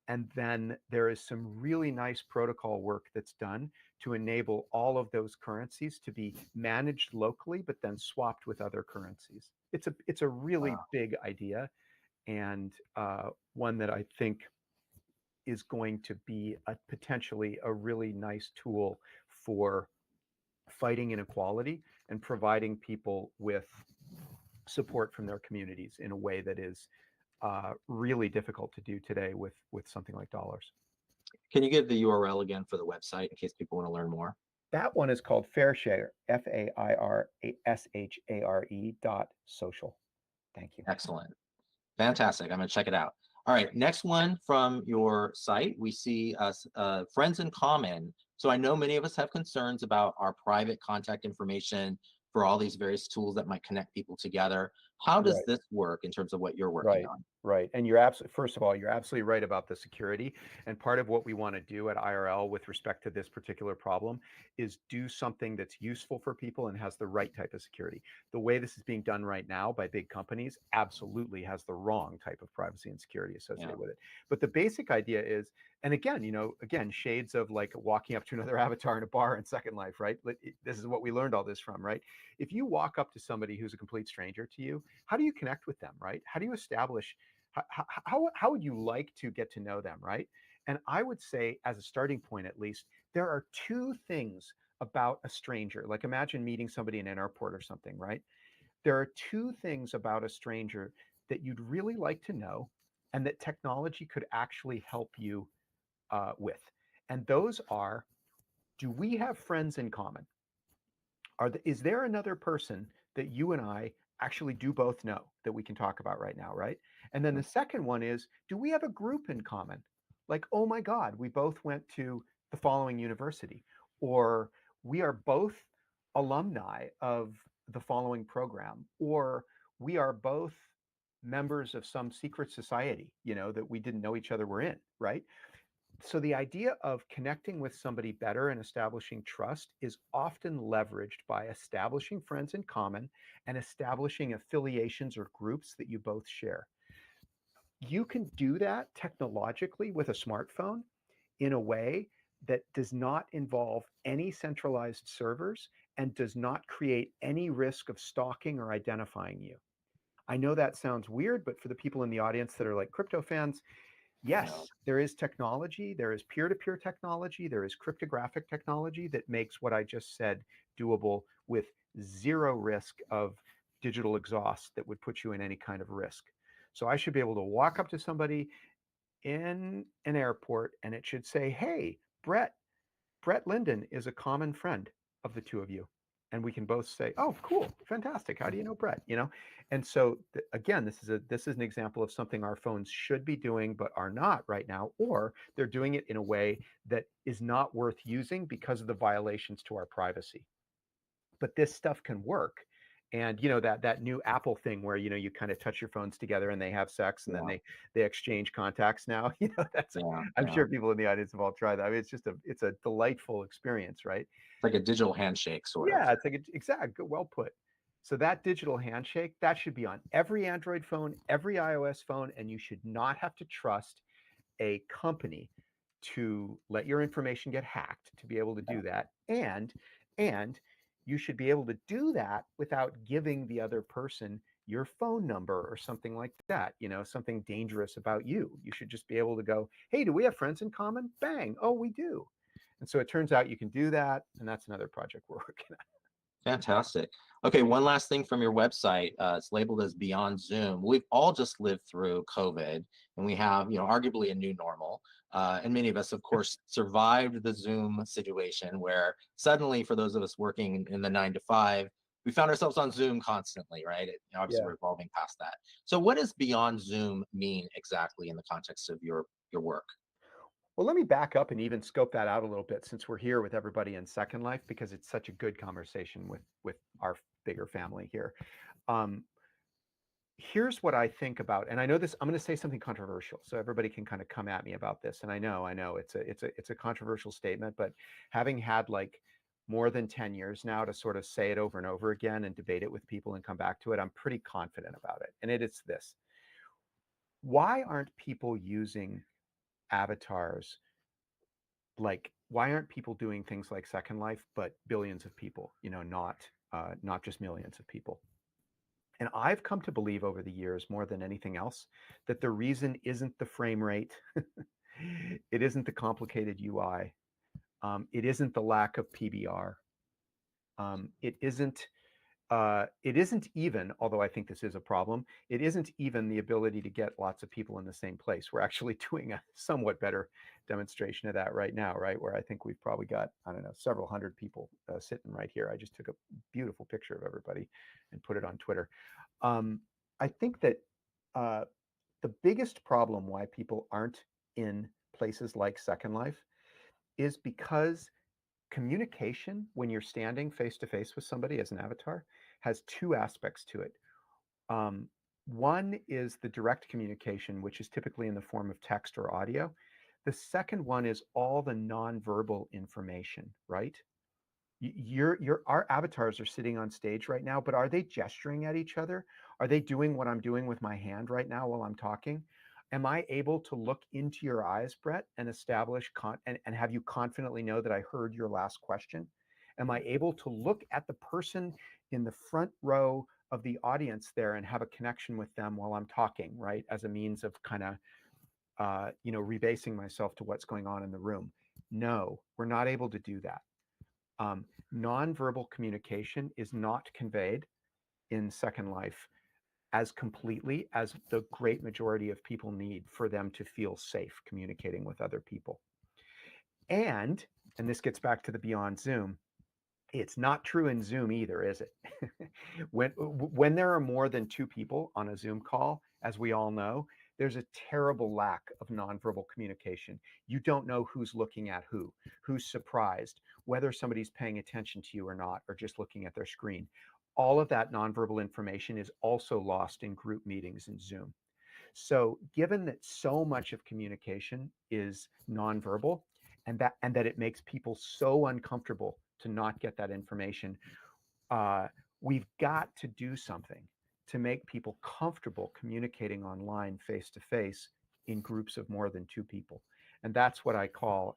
And then there is some really nice protocol work that's done to enable all of those currencies to be managed locally, but then swapped with other currencies. It's a really big idea, and one that I think is going to be potentially a really nice tool for fighting inequality and providing people with support from their communities in a way that is really difficult to do today with something like dollars. Can you give the URL again for the website in case people want to learn more? That one is called Fairshare, FAIRSHARE.social. Thank you. Excellent. Fantastic. I'm going to check it out. All right. Next one from your site, we see friends in common. So I know many of us have concerns about our private contact information for all these various tools that might connect people together. How does Right. this work in terms of what you're working Right, on? right. And you're absolutely, first of all, you're absolutely right about the security. And part of what we want to do at IRL with respect to this particular problem is do something that's useful for people and has the right type of security. The way this is being done right now by big companies absolutely has the wrong type of privacy and security associated with it. But the basic idea is, and again, again, shades of like walking up to another avatar in a bar in Second Life, right? This is what we learned all this from, right? If you walk up to somebody who's a complete stranger to you, how do you connect with them, right? How do you establish, how would you like to get to know them, right? And I would say, as a starting point at least, there are two things about a stranger. Like imagine meeting somebody in an airport or something, right? There are two things about a stranger that you'd really like to know and that technology could actually help you with. And those are, do we have friends in common? Is there another person that you and I actually do both know that we can talk about right now, right? And then the second one is, do we have a group in common? Like, oh my God, we both went to the following university, or we are both alumni of the following program, or we are both members of some secret society, that we didn't know each other were in, right? So the idea of connecting with somebody better and establishing trust is often leveraged by establishing friends in common and establishing affiliations or groups that you both share. You can do that technologically with a smartphone in a way that does not involve any centralized servers and does not create any risk of stalking or identifying you. I know that sounds weird, but for the people in the audience that are like crypto fans, yes, there is technology, there is peer-to-peer technology, there is cryptographic technology that makes what I just said doable with zero risk of digital exhaust that would put you in any kind of risk. So I should be able to walk up to somebody in an airport and it should say, hey, Brett Linden is a common friend of the two of you. And we can both say, oh, cool, fantastic. How do you know Brett? And so again, this is an example of something our phones should be doing, but are not right now, or they're doing it in a way that is not worth using because of the violations to our privacy. But this stuff can work. And that new Apple thing where you kind of touch your phones together and they have sex and then they exchange contacts now. I'm sure people in the audience have all tried that. I mean, it's a delightful experience, right? It's like a digital handshake, sort of. Yeah, it's like exact, well put. So that digital handshake, that should be on every Android phone, every iOS phone, and you should not have to trust a company to let your information get hacked to be able to do that. And you should be able to do that without giving the other person your phone number or something like that, something dangerous about you. You should just be able to go, hey, do we have friends in common? Bang. Oh, we do. And so it turns out you can do that. And that's another project we're working on. Fantastic. Okay, one last thing from your website. It's labeled as Beyond Zoom. We've all just lived through COVID, and we have, arguably a new normal. And many of us, of course, survived the Zoom situation where suddenly, for those of us working in the 9 to 5, we found ourselves on Zoom constantly, right? Obviously, we're evolving past that. So, what does Beyond Zoom mean exactly in the context of your work? Well, let me back up and even scope that out a little bit since we're here with everybody in Second Life, because it's such a good conversation with our bigger family here. Here's what I think about, and I know this, I'm going to say something controversial, so everybody can kind of come at me about this. And I know it's a controversial statement, but having had like more than 10 years now to sort of say it over and over again and debate it with people and come back to it, I'm pretty confident about it. And it's this: why aren't people using avatars? Like, why aren't people doing things like Second Life, but billions of people, not just millions of people? And I've come to believe over the years, more than anything else, that the reason isn't the frame rate. It isn't the complicated UI. It isn't the lack of PBR. It isn't even, although I think this is a problem, it isn't even the ability to get lots of people in the same place. We're actually doing a somewhat better demonstration of that right now, right? Where I think we've probably got, I don't know, several hundred people sitting right here. I just took a beautiful picture of everybody and put it on Twitter. I think that the biggest problem why people aren't in places like Second Life is because communication when you're standing face to face with somebody as an avatar has two aspects to it. One is the direct communication, which is typically in the form of text or audio. The second one is all the nonverbal information, right? Our avatars are sitting on stage right now, but are they gesturing at each other? Are they doing what I'm doing with my hand right now while I'm talking? Am I able to look into your eyes, Brett, and establish and have you confidently know that I heard your last question? Am I able to look at the person in the front row of the audience there and have a connection with them while I'm talking, right? As a means of kind of, rebasing myself to what's going on in the room. No, we're not able to do that. Nonverbal communication is not conveyed in Second Life as completely as the great majority of people need for them to feel safe communicating with other people. And this gets back to the Beyond Zoom, it's not true in Zoom either, is it? when there are more than two people on a Zoom call, as we all know, there's a terrible lack of nonverbal communication. You don't know who's looking at who's surprised, whether somebody's paying attention to you or not, or just looking at their screen. All of that nonverbal information is also lost in group meetings in Zoom. So given that so much of communication is nonverbal, and that it makes people so uncomfortable to not get that information, we've got to do something to make people comfortable communicating online face-to-face in groups of more than two people. And that's what I call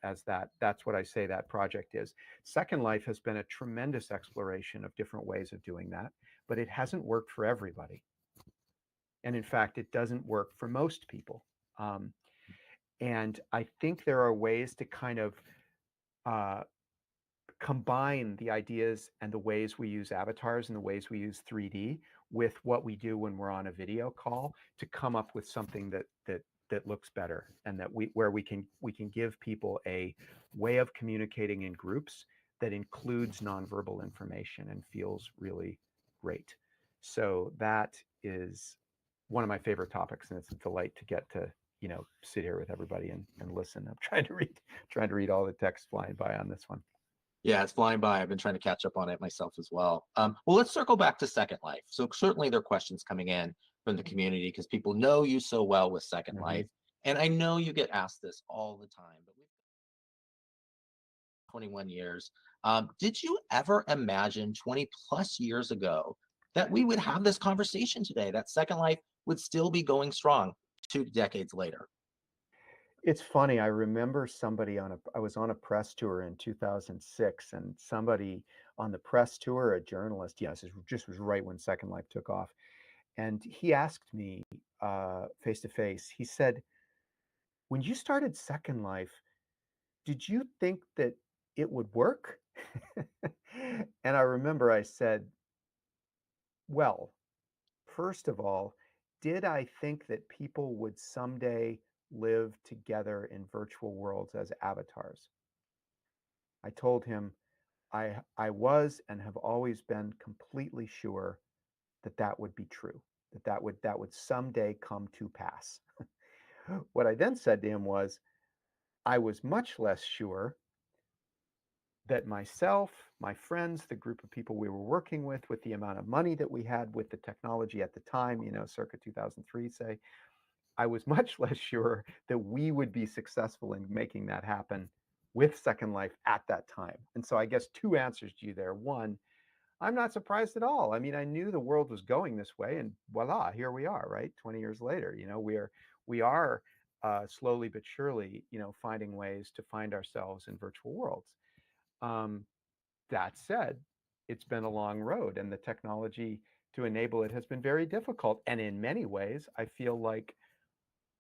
that's what I say that project is. Second Life has been a tremendous exploration of different ways of doing that, but it hasn't worked for everybody. And in fact, it doesn't work for most people. And I think there are ways to kind of combine the ideas and the ways we use avatars and the ways we use 3D with what we do when we're on a video call to come up with something that looks better, and that we can give people a way of communicating in groups that includes nonverbal information and feels really great. So that is one of my favorite topics, and it's a delight to get to sit here with everybody and listen. I'm trying to read all the text flying by on this one. Yeah, it's flying by. I've been trying to catch up on it myself as well. Well, let's circle back to Second Life. So certainly there are questions coming in from the community because people know you so well with Second Life. And I know you get asked this all the time, but we've 21 years. Did you ever imagine 20 plus years ago that we would have this conversation today, that Second Life would still be going strong 2 decades later? It's funny. I remember somebody I was on a press tour in 2006, and somebody on the press tour, a journalist, yes, it just was right when Second Life took off. And he asked me face to face, he said, when you started Second Life, did you think that it would work? And I remember I said, well, first of all, did I think that people would someday live together in virtual worlds as avatars? I told him I was and have always been completely sure that that would be true, that would someday come to pass. What I then said to him was, I was much less sure that myself, my friends, the group of people we were working with the amount of money that we had, with the technology at the time, circa 2003, say, I was much less sure that we would be successful in making that happen with Second Life at that time. And so I guess two answers to you there. One, I'm not surprised at all. I mean, I knew the world was going this way, and voila, here we are, right? 20 years later, we are slowly but surely, finding ways to find ourselves in virtual worlds. That said, it's been a long road, and the technology to enable it has been very difficult. And in many ways, I feel like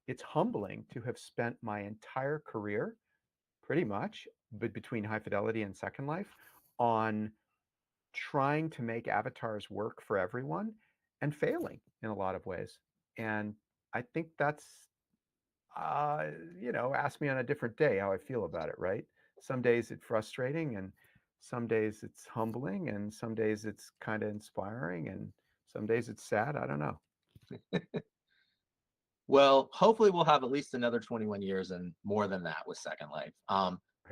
it's humbling to have spent my entire career, pretty much, but between High Fidelity and Second Life, on trying to make avatars work for everyone and failing in a lot of ways. And I think that's, ask me on a different day how I feel about it, right? Some days it's frustrating, and some days it's humbling, and some days it's kind of inspiring, and some days it's sad. I don't know. Well, hopefully we'll have at least another 21 years and more than that with Second Life.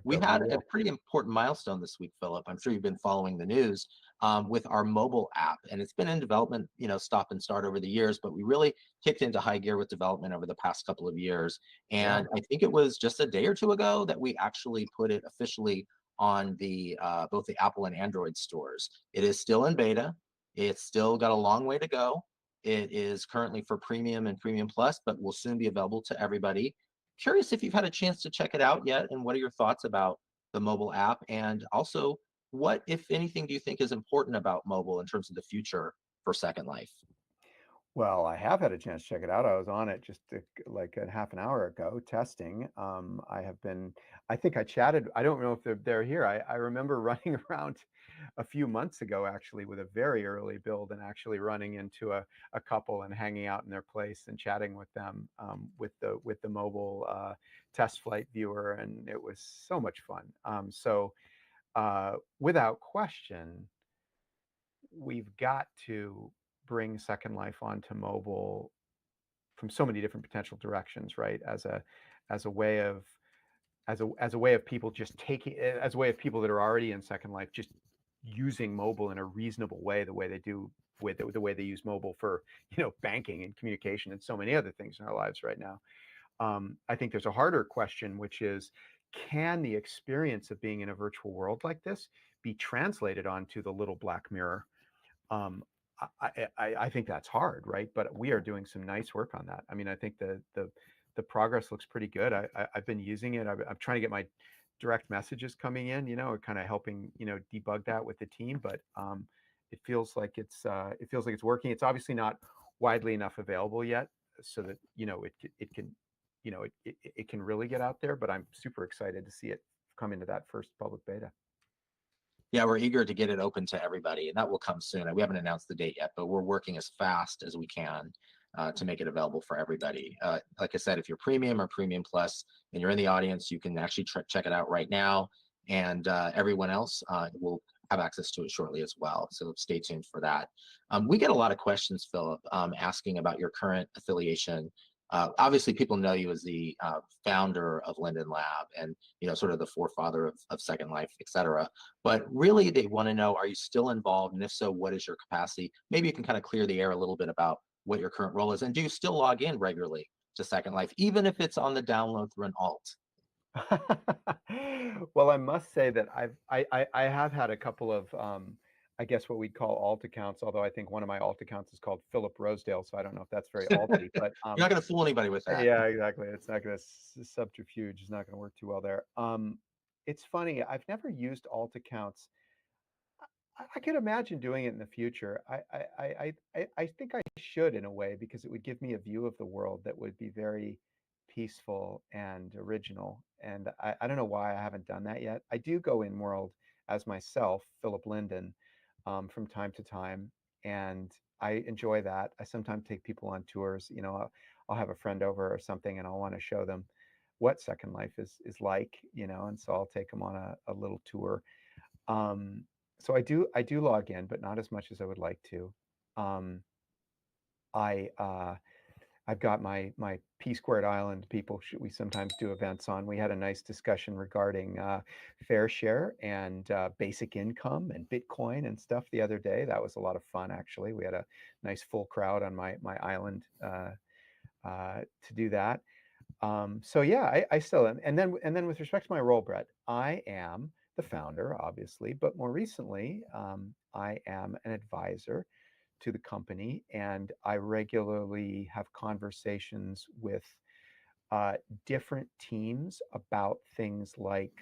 We had a pretty important milestone this week, Philip. I'm sure you've been following the news with our mobile app, and it's been in development, stop and start over the years, but we really kicked into high gear with development over the past couple of years. And I think it was just a day or two ago that we actually put it officially on the both the Apple and Android stores. It is still in beta. It's still got a long way to go. It is currently for Premium and Premium Plus, but will soon be available to everybody. Curious if you've had a chance to check it out yet, and what are your thoughts about the mobile app? And also, what, if anything, do you think is important about mobile in terms of the future for Second Life? Well, I have had a chance to check it out. I was on it just like a half an hour ago testing. I think I chatted. I don't know if they're here. I remember running around a few months ago, actually, with a very early build, and actually running into a couple and hanging out in their place and chatting with them with the mobile test flight viewer, and it was so much fun. Without question, we've got to bring Second Life onto mobile from so many different potential directions, right? As a way of people just taking, as a way of people that are already in Second Life just using mobile in a reasonable way, the way they do with the way they use mobile for banking and communication and so many other things in our lives right now. I think there's a harder question, which is, can the experience of being in a virtual world like this be translated onto the little black mirror? I think that's hard, right? But we are doing some nice work on that. I mean, I think the progress looks pretty good. I've been using it. I'm trying to get my direct messages coming in, kind of helping, debug that with the team. But it feels like it's working. It's obviously not widely enough available yet, so that it can really get out there. But I'm super excited to see it come into that first public beta. Yeah, we're eager to get it open to everybody, and that will come soon. We haven't announced the date yet, but we're working as fast as we can to make it available for everybody. Like I said, if you're Premium or Premium Plus and you're in the audience, you can actually check it out right now, and everyone else will have access to it shortly as well. So stay tuned for that. We get a lot of questions, Philip, asking about your current affiliation. Obviously, people know you as the founder of Linden Lab and sort of the forefather of Second Life, et cetera. But really, they want to know: are you still involved? And if so, what is your capacity? Maybe you can kind of clear the air a little bit about what your current role is, and do you still log in regularly to Second Life, even if it's on the download through an alt? Well, I must say that I have had a couple of I guess what we'd call alt accounts, although I think one of my alt accounts is called Philip Rosedale, so I don't know if that's very alty. But you're not going to fool anybody with that. Yeah, exactly. It's not going to subterfuge is not going to work too well there. It's funny. I've never used alt accounts. I could imagine doing it in the future. I think I should, in a way, because it would give me a view of the world that would be very peaceful and original. And I don't know why I haven't done that yet. I do go in world as myself, Philip Linden, from time to time, and I enjoy that. I sometimes take people on tours. I'll have a friend over or something, and I'll want to show them what Second Life is like, and so I'll take them on a little tour. So I do log in, but not as much as I would like to. I've got my P Squared Island people we sometimes do events on. We had a nice discussion regarding fair share and basic income and Bitcoin and stuff the other day. That was a lot of fun, actually. We had a nice full crowd on my island to do that. So yeah, I still am. And then with respect to my role, Brett, I am the founder, obviously, but more recently, I am an advisor to the company, and I regularly have conversations with different teams about things like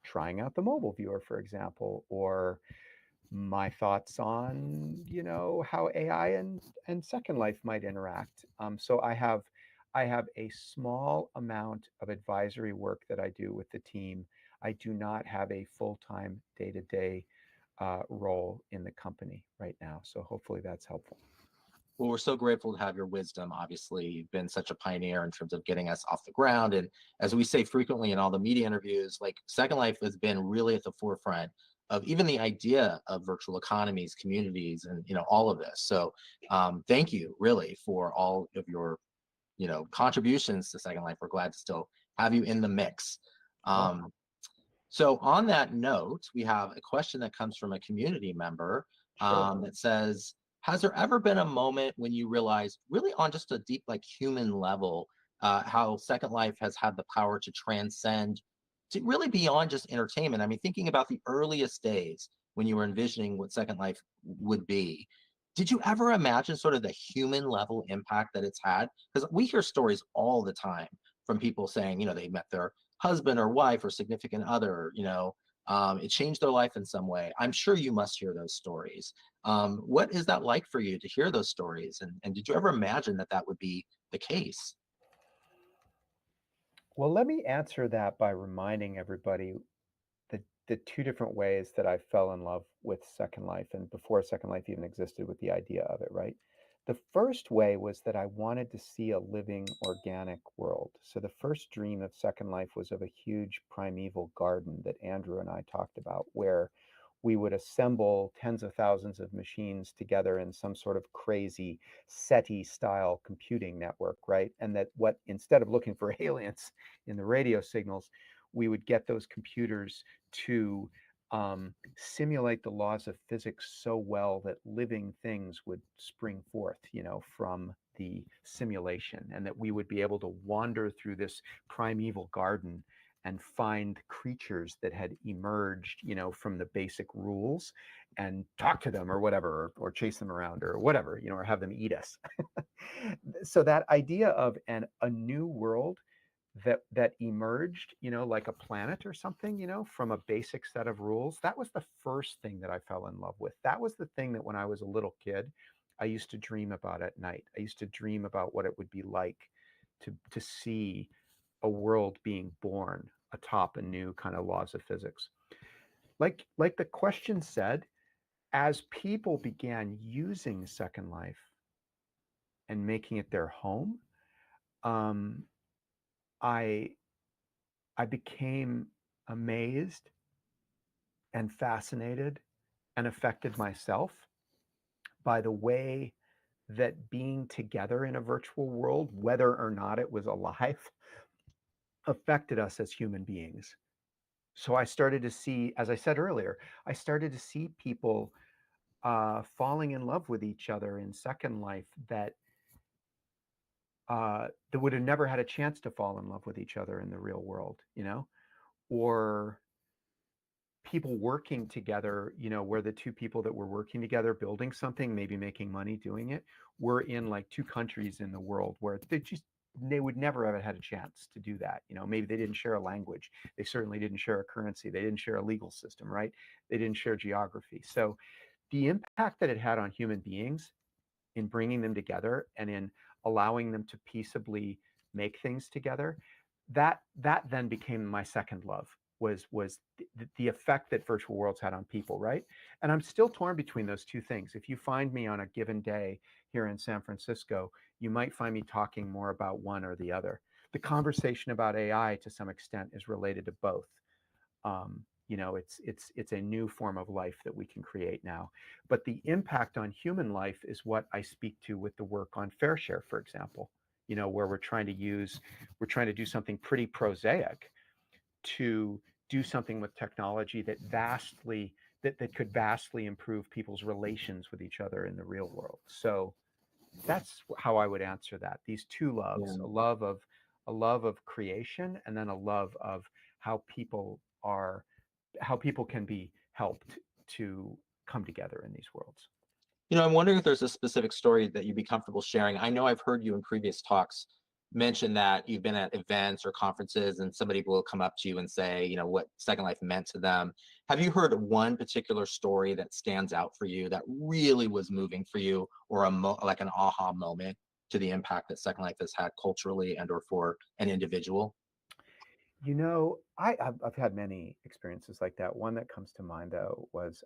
trying out the mobile viewer, for example, or my thoughts on how AI and Second Life might interact. So I have a small amount of advisory work that I do with the team. I do not have a full-time day-to-day role in the company right now. So hopefully that's helpful. Well, we're so grateful to have your wisdom. Obviously, you've been such a pioneer in terms of getting us off the ground. And as we say frequently in all the media interviews, like Second Life has been really at the forefront of even the idea of virtual economies, communities, and all of this. So thank you really for all of your contributions to Second Life. We're glad to still have you in the mix. So on that note, we have a question that comes from a community member that says, has there ever been a moment when you realized really on just a deep, like human level, how Second Life has had the power to transcend to really beyond just entertainment? I mean, thinking about the earliest days when you were envisioning what Second Life would be, did you ever imagine sort of the human level impact that it's had? Because we hear stories all the time from people saying, they met their husband or wife or significant other, it changed their life in some way. I'm sure you must hear those stories. What is that like for you to hear those stories? And did you ever imagine that that would be the case? Well, let me answer that by reminding everybody the two different ways that I fell in love with Second Life and before Second Life even existed with the idea of it, right? The first way was that I wanted to see a living organic world. So the first dream of Second Life was of a huge primeval garden that Andrew and I talked about, where we would assemble tens of thousands of machines together in some sort of crazy SETI style computing network, right? And that what instead of looking for aliens in the radio signals, we would get those computers to simulate the laws of physics so well that living things would spring forth, from the simulation, and that we would be able to wander through this primeval garden and find creatures that had emerged, from the basic rules and talk to them or whatever, or chase them around or whatever, or have them eat us. So that idea of a new world that emerged, like a planet or something, from a basic set of rules. That was the first thing that I fell in love with. That was the thing that when I was a little kid, I used to dream about at night. I used to dream about what it would be like to see a world being born atop a new kind of laws of physics. Like the question said, as people began using Second Life and making it their home, um, I I became amazed and fascinated and affected myself by the way that being together in a virtual world, whether or not it was alive, affected us as human beings. So I started to see, as I said earlier, I started to see people falling in love with each other in Second Life that would have never had a chance to fall in love with each other in the real world, or people working together, where the two people that were working together building something, maybe making money doing it, were in like two countries in the world where they would never have had a chance to do that. Maybe they didn't share a language. They certainly didn't share a currency. They didn't share a legal system, right? They didn't share geography. So the impact that it had on human beings in bringing them together and in allowing them to peaceably make things together, that then became my second love, was the effect that virtual worlds had on people, right? And I'm still torn between those two things. If you find me on a given day here in San Francisco, you might find me talking more about one or the other. The conversation about AI to some extent is related to both. It's a new form of life that we can create now. But the impact on human life is what I speak to with the work on Fair Share, for example, where we're trying to do something pretty prosaic to do something with technology that could vastly improve people's relations with each other in the real world. So that's how I would answer that. These two loves, Yeah. a love of creation, and then a love of how people can be helped to come together in these worlds. I'm wondering if there's a specific story that you'd be comfortable sharing. I know I've heard you in previous talks mention that you've been at events or conferences and somebody will come up to you and say, what Second Life meant to them. Have you heard one particular story that stands out for you that really was moving for you, or like an aha moment to the impact that Second Life has had culturally and or for an individual? I've had many experiences like that. One that comes to mind, though, was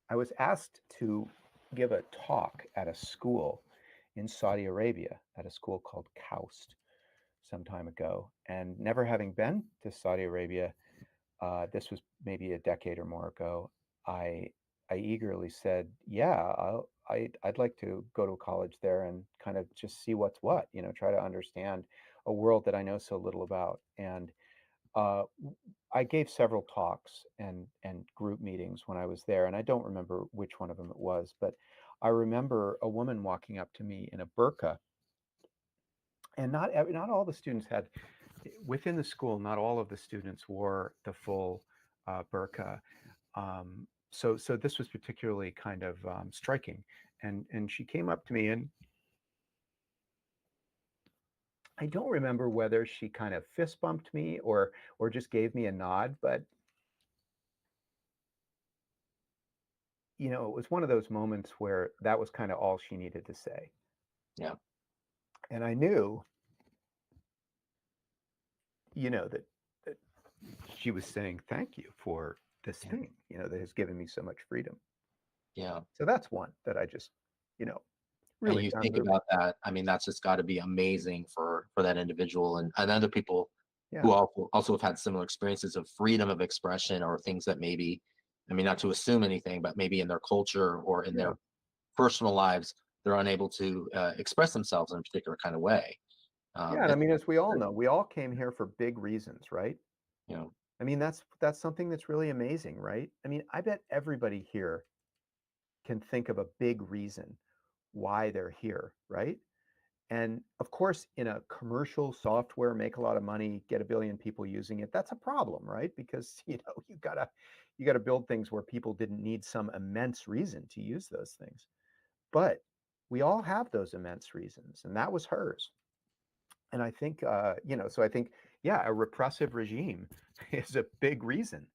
I was asked to give a talk at a school in Saudi Arabia, at a school called KAUST, some time ago. And never having been to Saudi Arabia, this was maybe a decade or more ago, I eagerly said, "Yeah, I'd like to go to college there and kind of just see what's what, try to understand a world that I know so little about. And I gave several talks and group meetings when I was there, and I don't remember which one of them it was, but I remember a woman walking up to me in a burqa, and not all the students had within the school. Not all of the students wore the full burqa. So this was particularly kind of striking, and she came up to me, and I don't remember whether she kind of fist bumped me or just gave me a nod, but you know, it was one of those moments where that was kind of all she needed to say. Yeah. And I knew, you know, that she was saying thank you for this thing, you know, that has given me so much freedom. Yeah. So that's one that I just, you know, And really you found think moving. about that, I mean, that's just got to be amazing for that individual and other people who Yeah. also have had similar experiences of freedom of expression or things that maybe, I mean, not to assume anything, but maybe in their culture or in Yeah. their personal lives, they're unable to express themselves in a particular kind of way. Yeah. And I That's, mean, as we all know, we all came here for big reasons, right? you know, I mean, that's something that's really amazing, right? I mean, I bet everybody here can think of a big reason why they're here, right? And of course, in a commercial software, make a lot of money, get a billion people using it. That's a problem, right? Because you know you gotta build things where people didn't need some immense reason to use those things. But we all have those immense reasons, and that was hers. And I think you know, so I think yeah, a repressive regime is a big reason,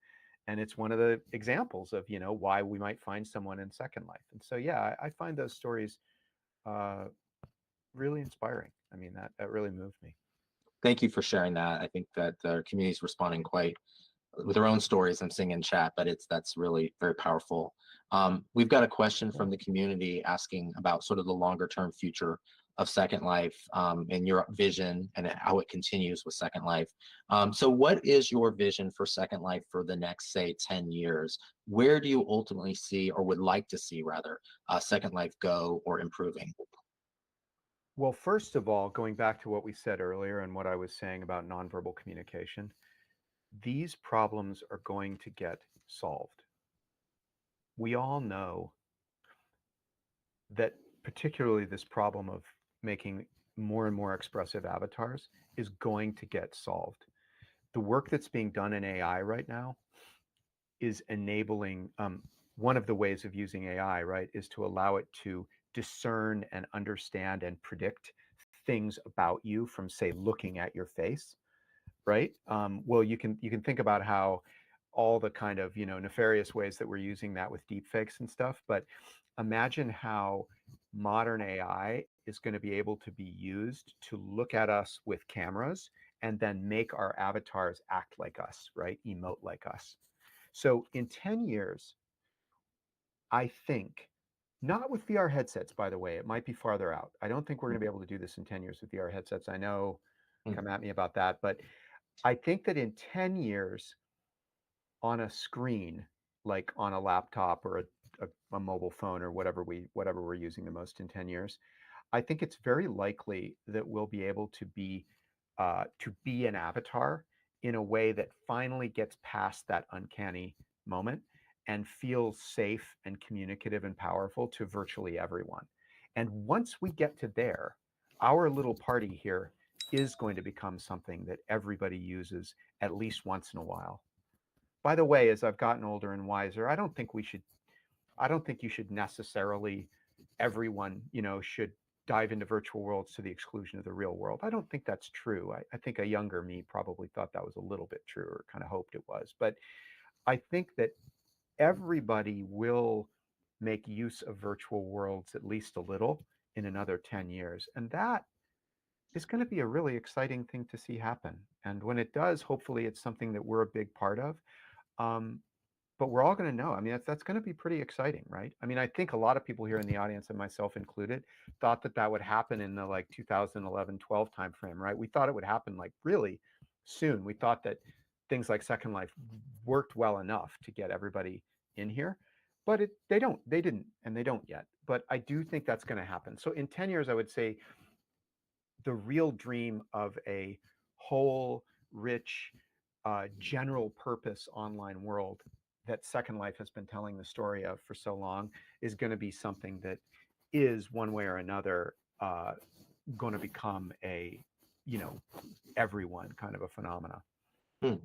and it's one of the examples of you know why we might find someone in Second Life. And so yeah, I find those stories uh, really inspiring. I mean, that really moved me. thank you for sharing that. I think that the community is responding quite with their own stories. I'm seeing in chat, but that's really very powerful. We've got a question from the community asking about sort of the longer term future of Second Life and your vision and how it continues with Second Life. So what is your vision for Second Life for the next, say, 10 years? Where do you ultimately see, or would like to see rather, Second Life go or improving? Well, first of all, going back to what we said earlier and what I was saying about nonverbal communication, these problems are going to get solved. We all know that particularly this problem of making more and more expressive avatars is going to get solved. The work that's being done in AI right now is enabling one of the ways of using AI, right, is to allow it to discern and understand and predict things about you from, say, looking at your face, right? Well, you can think about how all the kind of nefarious ways that we're using that with deepfakes and stuff, but imagine how modern AI is going to be able to be used to look at us with cameras and then make our avatars act like us, right? Emote like us. So in 10 years, I think, not with VR headsets, by the way, it might be farther out. I don't think we're going to be able to do this in 10 years with VR headsets. I know, come at me about that, but I think that in 10 years on a screen, like on a laptop or a mobile phone or whatever we're using the most in 10 years, I think it's very likely that we'll be able to be an avatar in a way that finally gets past that uncanny moment and feels safe and communicative and powerful to virtually everyone. And once we get to there, our little party here is going to become something that everybody uses at least once in a while. By the way, as I've gotten older and wiser, I don't think you should necessarily, everyone, should dive into virtual worlds to the exclusion of the real world. I don't think that's true. I think a younger me probably thought that was a little bit true or kind of hoped it was. But I think that everybody will make use of virtual worlds at least a little in another 10 years. And that is going to be a really exciting thing to see happen. And when it does, hopefully it's something that we're a big part of. But we're all going to know. I mean, that's going to be pretty exciting, right? I mean, I think a lot of people here in the audience, and myself included, thought that would happen in the like 2011, 12 timeframe, right? We thought it would happen like really soon. We thought that things like Second Life worked well enough to get everybody in here, but they didn't, and they don't yet. But I do think that's going to happen. So in 10 years, I would say the real dream of a whole, rich, general purpose online world that Second Life has been telling the story of for so long is going to be something that is one way or another going to become a, everyone kind of a phenomena. Okay.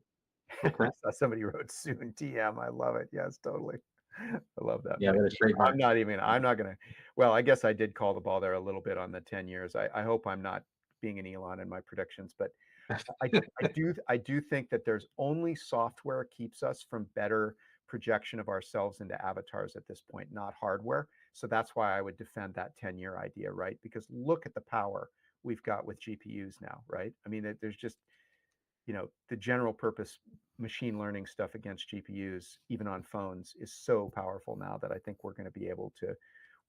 I saw somebody wrote soon TM. I love it. Yes, totally. I love that. Yeah, But that's trademark. I'm not going to, well, I guess I did call the ball there a little bit on the 10 years. I hope I'm not being an Elon in my predictions, but I do think that there's only software keeps us from better projection of ourselves into avatars at this point, not hardware. So that's why I would defend that 10-year idea, right? Because look at the power we've got with GPUs now, right? I mean, there's just, the general purpose machine learning stuff against GPUs, even on phones, is so powerful now that I think we're going to be able to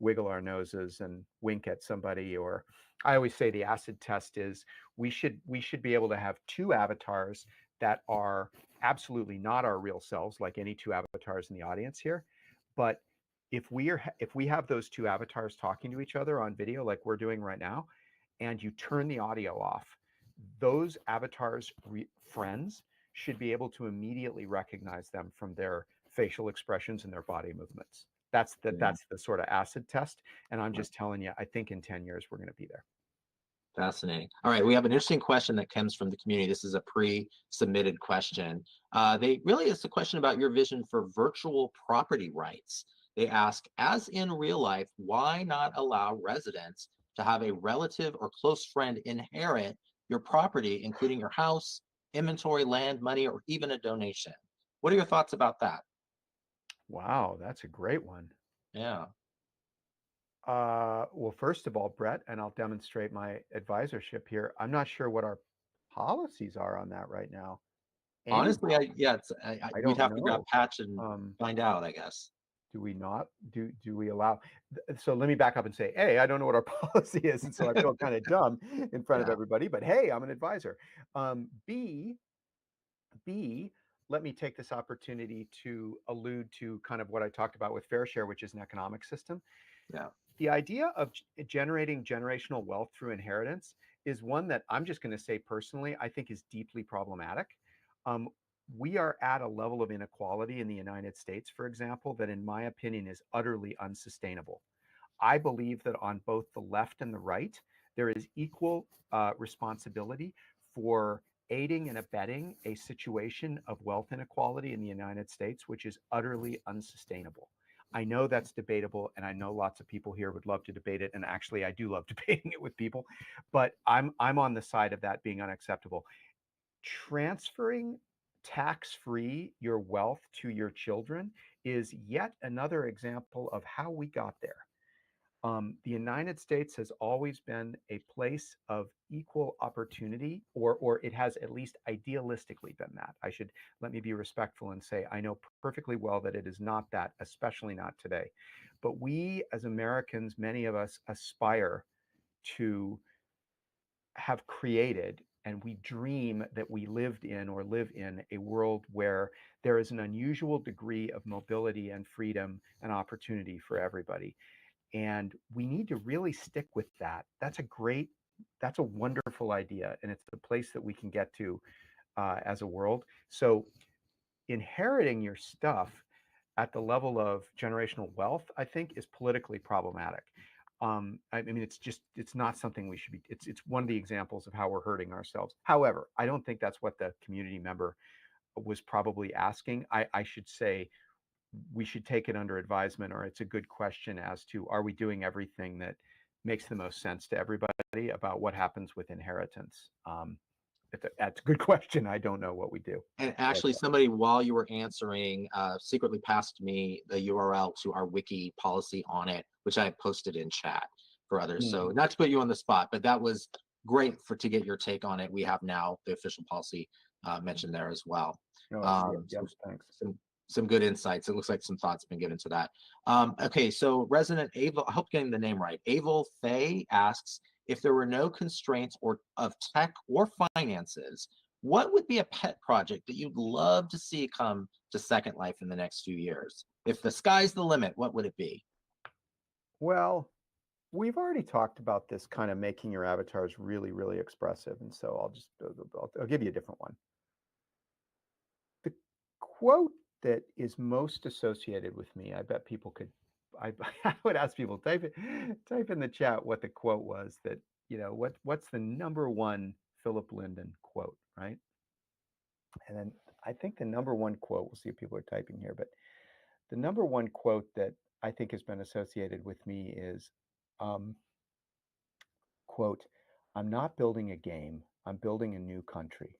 wiggle our noses and wink at somebody. Or I always say the acid test is we should be able to have two avatars that are absolutely not our real selves, like any two avatars in the audience here. But if we have those two avatars talking to each other on video like we're doing right now, and you turn the audio off, those avatars friends should be able to immediately recognize them from their facial expressions and their body movements. That's the sort of acid test. And I'm just telling you, I think in 10 years, we're going to be there. Fascinating. All right, we have an interesting question that comes from the community. This is a pre-submitted question. It's a question about your vision for virtual property rights. They ask, as in real life, why not allow residents to have a relative or close friend inherit your property, including your house, inventory, land, money, or even a donation? What are your thoughts about that? Wow, that's a great one. Yeah. Well, first of all, Brett, and I'll demonstrate my advisorship here. I'm not sure what our policies are on that right now. Honestly, I we'd don't have to grab know. Patch and find out, I guess. Do we not? Do we allow? So let me back up and say, A, I don't know what our policy is, and so I feel kind of dumb in front of everybody. But hey, I'm an advisor. B, let me take this opportunity to allude to kind of what I talked about with fair share, which is an economic system. Yeah. The idea of generating generational wealth through inheritance is one that I'm just going to say personally, I think is deeply problematic. We are at a level of inequality in the United States, for example, that in my opinion is utterly unsustainable. I believe that on both the left and the right, there is equal responsibility for aiding and abetting a situation of wealth inequality in the United States, which is utterly unsustainable. I know that's debatable, and I know lots of people here would love to debate it. And actually, I do love debating it with people, but I'm on the side of that being unacceptable. Transferring tax-free your wealth to your children is yet another example of how we got there. The United States has always been a place of equal opportunity, or it has at least idealistically been that. Let me be respectful and say, I know perfectly well that it is not that, especially not today. But we as Americans, many of us aspire to have created, and we dream that we live in a world where there is an unusual degree of mobility and freedom and opportunity for everybody. And we need to really stick with that. That's a wonderful idea. And it's the place that we can get to as a world. So inheriting your stuff at the level of generational wealth, I think, is politically problematic. I mean, it's not something we should be, it's one of the examples of how we're hurting ourselves. However, I don't think that's what the community member was probably asking. I should say, we should take it under advisement, or it's a good question as to, are we doing everything that makes the most sense to everybody about what happens with inheritance? That's a good question. I don't know what we do. And actually, somebody, while you were answering, secretly passed me the URL to our wiki policy on it, which I posted in chat for others. So not to put you on the spot, but that was great to get your take on it. We have now the official policy mentioned there as well. Thanks. Some good insights. It looks like some thoughts have been given to that. Okay, so resident Ava, I hope I'm getting the name right. Avel Faye asks, if there were no constraints of tech or finances, what would be a pet project that you'd love to see come to Second Life in the next few years? If the sky's the limit, what would it be? Well, we've already talked about this kind of making your avatars really, really expressive, and so I'll give you a different one. The quote that is most associated with me, I bet people could. I would ask people type in the chat what the quote was that what's the number one Philip Linden quote, right? And then I think the number one quote, we'll see if people are typing here, but the number one quote that I think has been associated with me is, quote, "I'm not building a game, I'm building a new country,"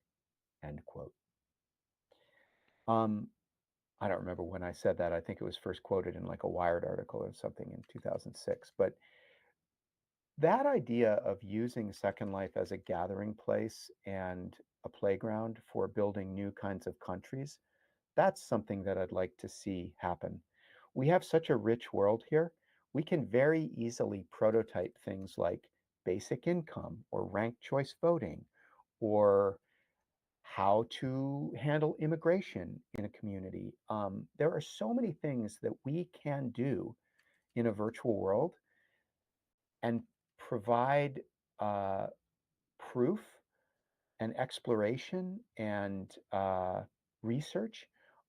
end quote. I don't remember when I said that. I think it was first quoted in like a Wired article or something in 2006. But that idea of using Second Life as a gathering place and a playground for building new kinds of countries, that's something that I'd like to see happen. We have such a rich world here. We can very easily prototype things like basic income or ranked choice voting or how to handle immigration in a community. There are so many things that we can do in a virtual world and provide proof and exploration and research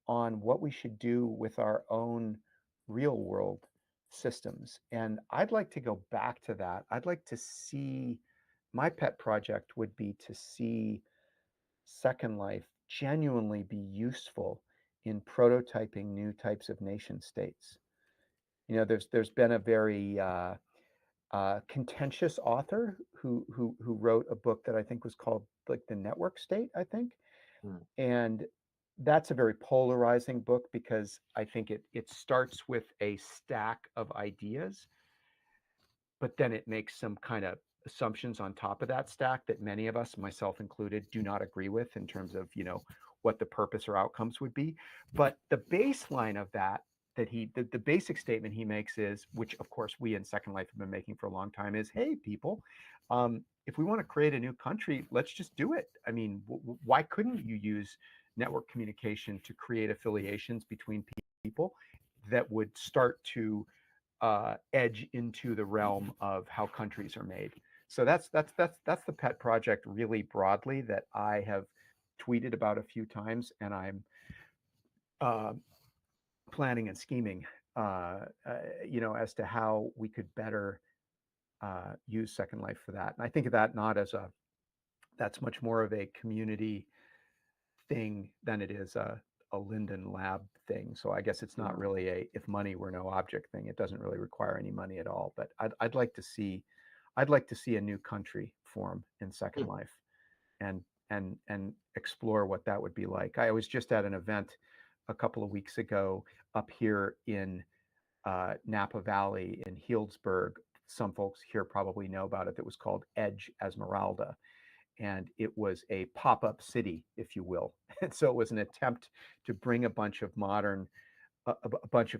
on what we should do with our own real world systems. And I'd like to go back to that. I'd like to see, my pet project would be to see Second Life genuinely be useful in prototyping new types of nation states. There's been a very contentious author who wrote a book that I think was called like The Network State, I think. And that's a very polarizing book because I think it starts with a stack of ideas, but then it makes some kind of assumptions on top of that stack that many of us, myself included, do not agree with in terms of what the purpose or outcomes would be. But the baseline of that the basic statement he makes is, which of course we in Second Life have been making for a long time, is, hey people, if we want to create a new country, let's just do it. I mean, why couldn't you use network communication to create affiliations between people that would start to edge into the realm of how countries are made? So that's the pet project really broadly that I have tweeted about a few times, and I'm planning and scheming, as to how we could better use Second Life for that. And I think of that not as that's much more of a community thing than it is a Linden lab thing. So I guess it's not really a if money were no object thing. It doesn't really require any money at all. But I'd like to see a new country form in Second Life, and explore what that would be like. I was just at an event a couple of weeks ago up here in Napa Valley in Healdsburg. Some folks here probably know about it. That was called Edge Esmeralda. And it was a pop-up city, if you will. And so it was an attempt to bring a bunch of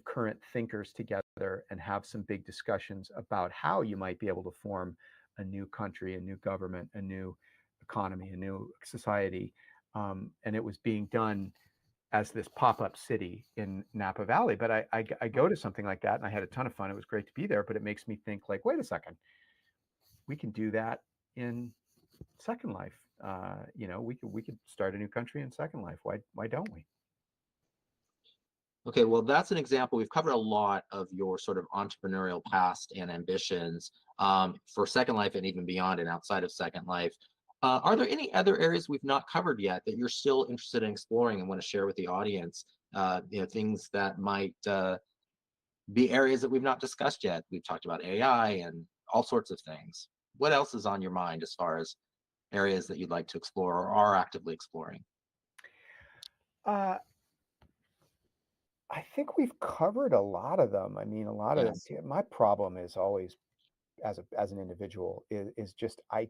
current thinkers together and have some big discussions about how you might be able to form a new country, a new government, a new economy, a new society. And it was being done as this pop-up city in Napa Valley. But I go to something like that and I had a ton of fun. It was great to be there, but it makes me think like, wait a second, we can do that in Second Life. We could start a new country in Second Life. Why don't we? Okay, well, that's an example. We've covered a lot of your sort of entrepreneurial past and ambitions for Second Life and even beyond and outside of Second Life. Are there any other areas we've not covered yet that you're still interested in exploring and want to share with the audience? Things that might be areas that we've not discussed yet. We've talked about AI and all sorts of things. What else is on your mind as far as areas that you'd like to explore or are actively exploring? I think we've covered a lot of them. I mean, a lot of them. My problem is always, as an individual, is just I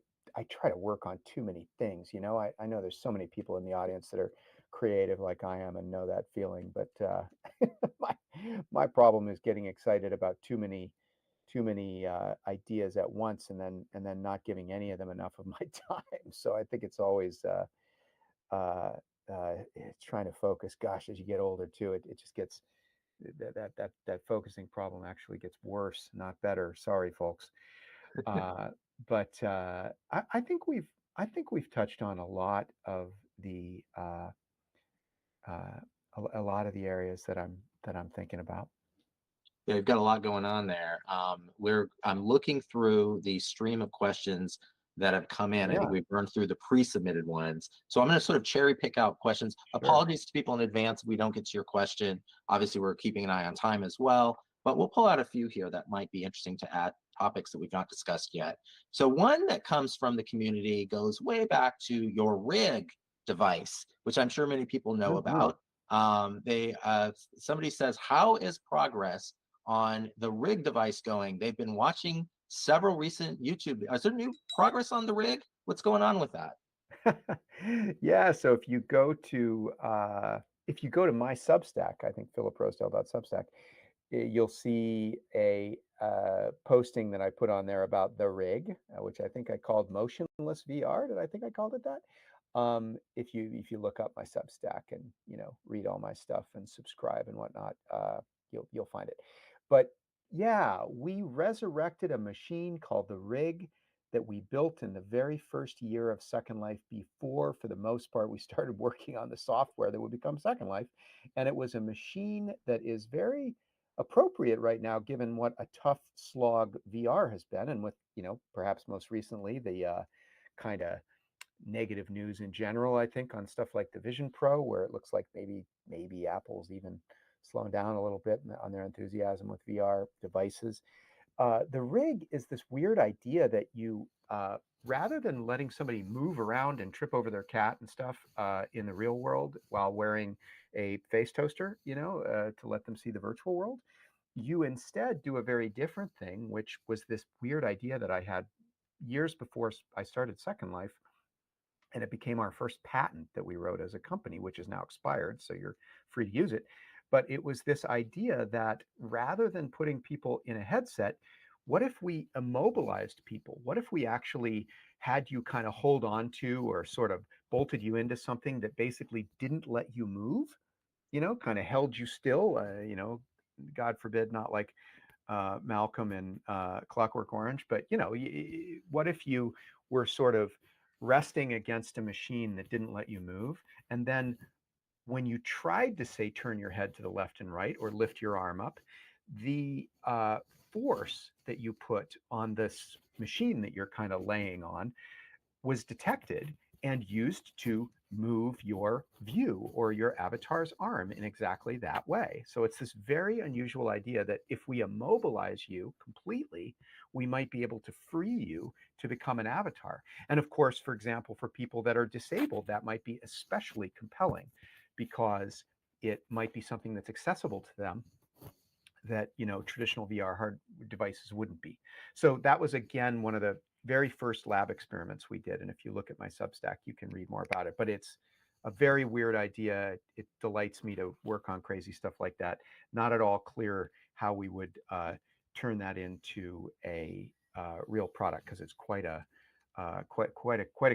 try to work on too many things. I know there's so many people in the audience that are creative like I am and know that feeling, but my problem is getting excited about too many ideas at once and then not giving any of them enough of my time. So I think it's always trying to focus. Gosh, as you get older too, it just gets that focusing problem actually gets worse, not better. Sorry, folks. Uh, but I think we've touched on a lot of the uh, a lot of the areas that I'm thinking about. Yeah, we've got a lot going on there. I'm looking through the stream of questions that have come in. I Yeah, think we've burned through the pre-submitted ones. So I'm going to sort of cherry pick out questions. sure. Apologies to people in advance if we don't get to your question. Obviously, we're keeping an eye on time as well, but we'll pull out a few here that might be interesting to add topics that we've not discussed yet. So one that comes from the community goes way back to your rig device, which I'm sure many people know Mhm. about. Somebody says, how is progress on the rig device going? They've been watching several recent YouTube. Is there new progress on the rig? What's going on with that? Yeah, so if you go to my Substack, I think philiprosdale.substack, you'll see a posting that I put on there about the rig, which I think I called motionless VR. Did I think I called it that? If you look up my Substack and read all my stuff and subscribe and whatnot, you'll find it. But yeah, we resurrected a machine called the rig that we built in the very first year of Second Life before, for the most part, we started working on the software that would become Second Life. And it was a machine that is very appropriate right now, given what a tough slog VR has been. And with, perhaps most recently, the kind of negative news in general, I think, on stuff like the Vision Pro, where it looks like maybe Apple's even slowing down a little bit on their enthusiasm with VR devices. The rig is this weird idea that you, rather than letting somebody move around and trip over their cat and stuff in the real world while wearing a face toaster, to let them see the virtual world, you instead do a very different thing, which was this weird idea that I had years before I started Second Life. And it became our first patent that we wrote as a company, which is now expired, so you're free to use it. But it was this idea that rather than putting people in a headset, what if we immobilized people? What if we actually had you kind of hold on to, or sort of bolted you into something that basically didn't let you move, kind of held you still, God forbid, not like Malcolm in Clockwork Orange, but what if you were sort of resting against a machine that didn't let you move, and then when you tried to, say, turn your head to the left and right or lift your arm up, the force that you put on this machine that you're kind of laying on was detected and used to move your view or your avatar's arm in exactly that way. So it's this very unusual idea that if we immobilize you completely, we might be able to free you to become an avatar. And of course, for example, for people that are disabled, that might be especially compelling, because it might be something that's accessible to them that traditional VR hard devices wouldn't be. So that was, again, one of the very first lab experiments we did. And if you look at my Substack, you can read more about it. But it's a very weird idea. It delights me to work on crazy stuff like that. Not at all clear how we would turn that into a real product, because it's quite a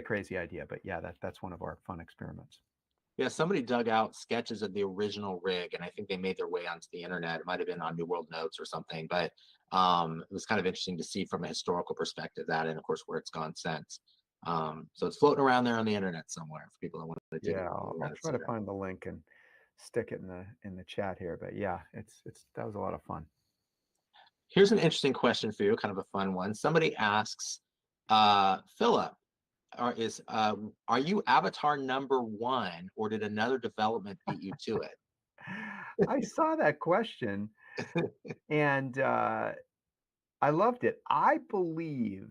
crazy idea. But yeah, that's one of our fun experiments. Yeah, somebody dug out sketches of the original rig, and I think they made their way onto the internet. It might have been on New World Notes or something, but it was kind of interesting to see from a historical perspective that, and of course, where it's gone since. So it's floating around there on the internet somewhere for people that want to take Yeah, a I'll look at it. try to find the link and stick it in the chat here. But yeah, it's that was a lot of fun. Here's an interesting question for you, kind of a fun one. Somebody asks, Philip, are you avatar number one, or did another development beat you to it? I saw that question, and I loved it. I believe,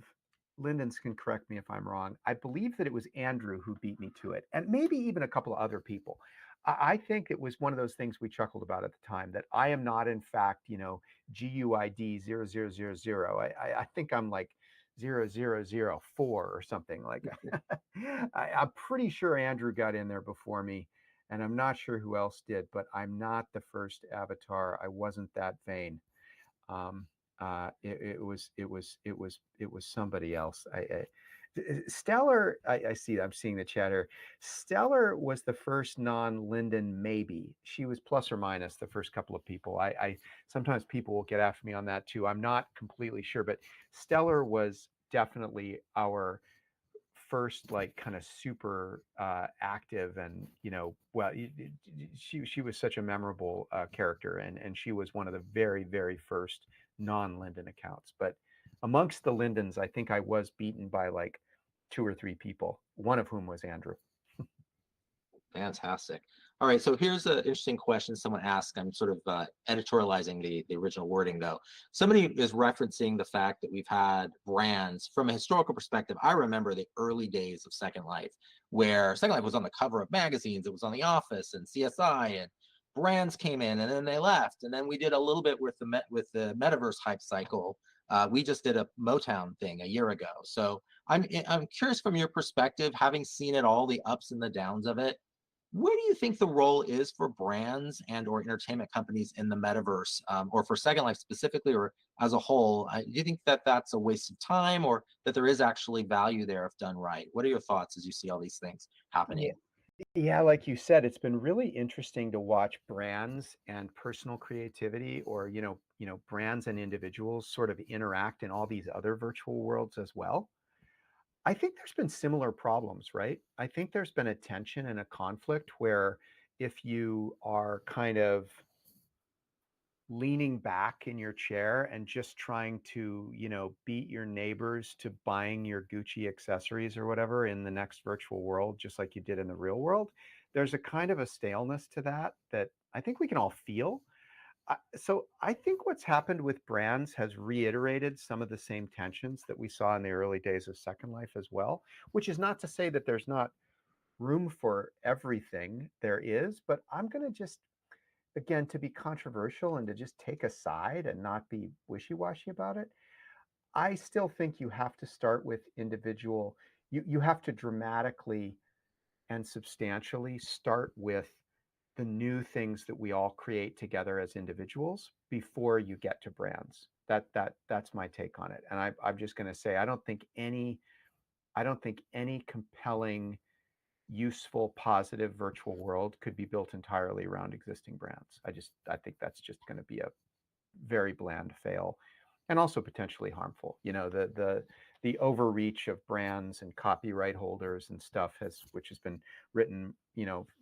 Lindens can correct me if I'm wrong, I believe that it was Andrew who beat me to it, and maybe even a couple of other people. I think it was one of those things we chuckled about at the time, that I am not, in fact, GUID 0000. I think I'm like 0004 or something like that. I'm pretty sure Andrew got in there before me, and I'm not sure who else did, but I'm not the first avatar. I wasn't that vain. Um, it was somebody else. Stellar, I see, I'm seeing the chatter. Stellar was the first non-Linden maybe. She was plus or minus the first couple of people. I sometimes people will get after me on that too. I'm not completely sure, but Stellar was definitely our first like kind of super active, and well, she was such a memorable character, and she was one of the very, very first non-Linden accounts. But amongst the Lindens, I think I was beaten by like 2 or 3 people, one of whom was Andrew. Fantastic. All right, so here's an interesting question someone asked. I'm sort of editorializing the original wording, though. Somebody is referencing the fact that we've had brands from a historical perspective. I remember the early days of Second Life, where Second Life was on the cover of magazines. It was on The Office and CSI, and brands came in and then they left. And then we did a little bit with the metaverse hype cycle. We just did a Motown thing a year ago. So I'm curious from your perspective, having seen it all, the ups and the downs of it. Where do you think the role is for brands and or entertainment companies in the metaverse, or for Second Life specifically, or as a whole? Do you think that that's a waste of time, or that there is actually value there if done right? What are your thoughts as you see all these things happening? Yeah, like you said, it's been really interesting to watch brands and personal creativity, or brands and individuals sort of interact in all these other virtual worlds as well. I think there's been similar problems, right? I think there's been a tension and a conflict where if you are kind of leaning back in your chair and just trying to, beat your neighbors to buying your Gucci accessories or whatever in the next virtual world, just like you did in the real world, there's a kind of a staleness to that I think we can all feel. So I think what's happened with brands has reiterated some of the same tensions that we saw in the early days of Second Life as well, which is not to say that there's not room for everything. There is, but I'm going to just, again, to be controversial and to just take a side and not be wishy-washy about it. I still think you have to start with individual, you have to dramatically and substantially start with the new things that we all create together as individuals before you get to brands. That's my take on it. And I'm just going to say I don't think any compelling, useful, positive virtual world could be built entirely around existing brands. I think that's just going to be a very bland fail, and also potentially harmful. The overreach of brands and copyright holders and stuff which has been written,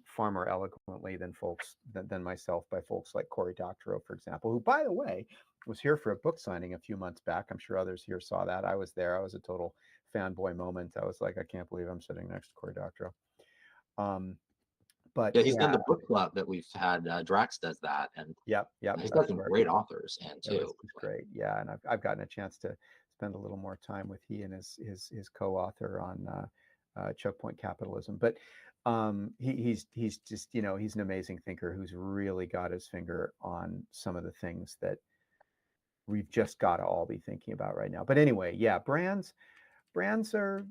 far more eloquently than myself by folks like Cory Doctorow, for example, who, by the way, was here for a book signing a few months back. I'm sure others here saw that. I was there. I was a total fanboy moment. I was like, I can't believe I'm sitting next to Cory Doctorow. But Yeah, he's done the book club that we've had. Drax does that, and yep, he's got some great authors in too. It's great, yeah. And I've gotten a chance to spend a little more time with he and his co-author on Choke Point Capitalism. But he's just he's an amazing thinker who's really got his finger on some of the things that we've just got to all be thinking about right now. But anyway, yeah, brands are,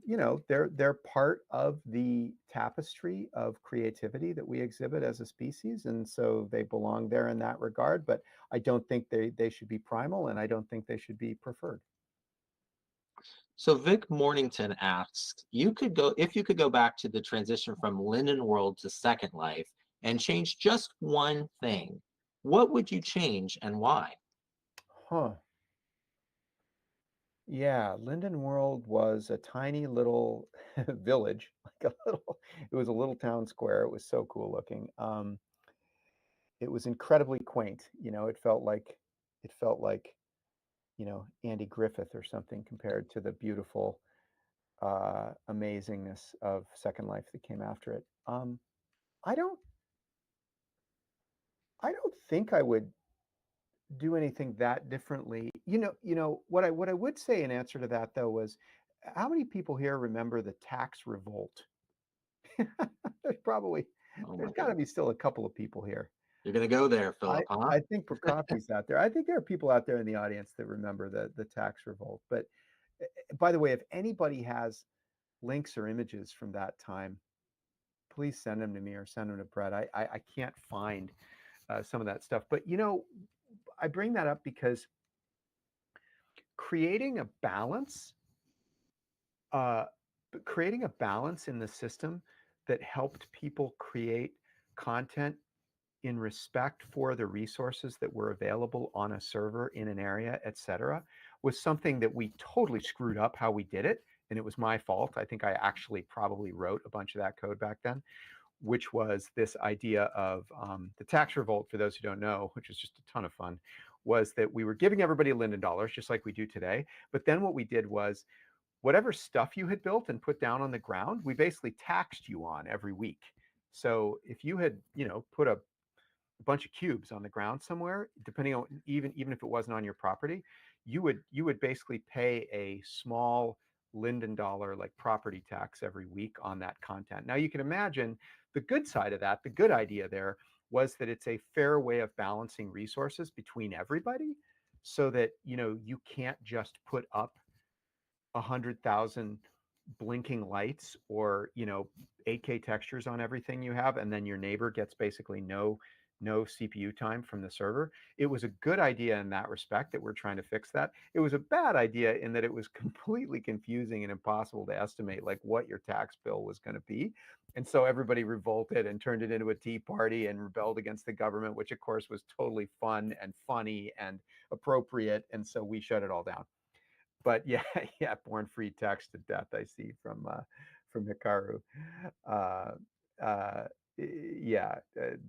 they're part of the tapestry of creativity that we exhibit as a species, and so they belong there in that regard. But I don't think they should be primal, and I don't think they should be preferred. So Vic Mornington asks, if you could go back to the transition from Linden World to Second Life and change just one thing, what would you change and why? Huh. Yeah, Linden World was a tiny little village, it was a little town square. It was so cool looking. It was incredibly quaint. It felt like, Andy Griffith or something compared to the beautiful amazingness of Second Life that came after it. I don't, I don't think I would do anything that differently. What I would say in answer to that though was, how many people here remember the tax revolt? There's probably Oh my there's got to be goodness. still a couple of people here. You're going to go there, Philip, huh? I think Prokopy's out there. I think there are people out there in the audience that remember the tax revolt. But by the way, if anybody has links or images from that time, please send them to me or send them to Brett. I can't find some of that stuff. But I bring that up because creating a balance creating a balance in the system that helped people create content in respect for the resources that were available on a server in an area, et cetera, was something that we totally screwed up how we did it. And it was my fault. I think I actually probably wrote a bunch of that code back then, which was this idea of the tax revolt, for those who don't know, which is just a ton of fun, was that we were giving everybody Linden dollars, just like we do today. But then what we did was whatever stuff you had built and put down on the ground, we basically taxed you on every week. So if you had, put a bunch of cubes on the ground somewhere, depending on even if it wasn't on your property, you would basically pay a small Linden dollar like property tax every week on that content. Now you can imagine the good side of that, the good idea there was that it's a fair way of balancing resources between everybody so that, you can't just put up 100,000 blinking lights or 8K textures on everything you have, and then your neighbor gets basically no CPU time from the server. It was a good idea in that respect that we're trying to fix that. It was a bad idea in that it was completely confusing and impossible to estimate like what your tax bill was going to be. And so everybody revolted and turned it into a tea party and rebelled against the government, which of course was totally fun and funny and appropriate. And so we shut it all down. But yeah, born free tax to death. I see from Hikaru.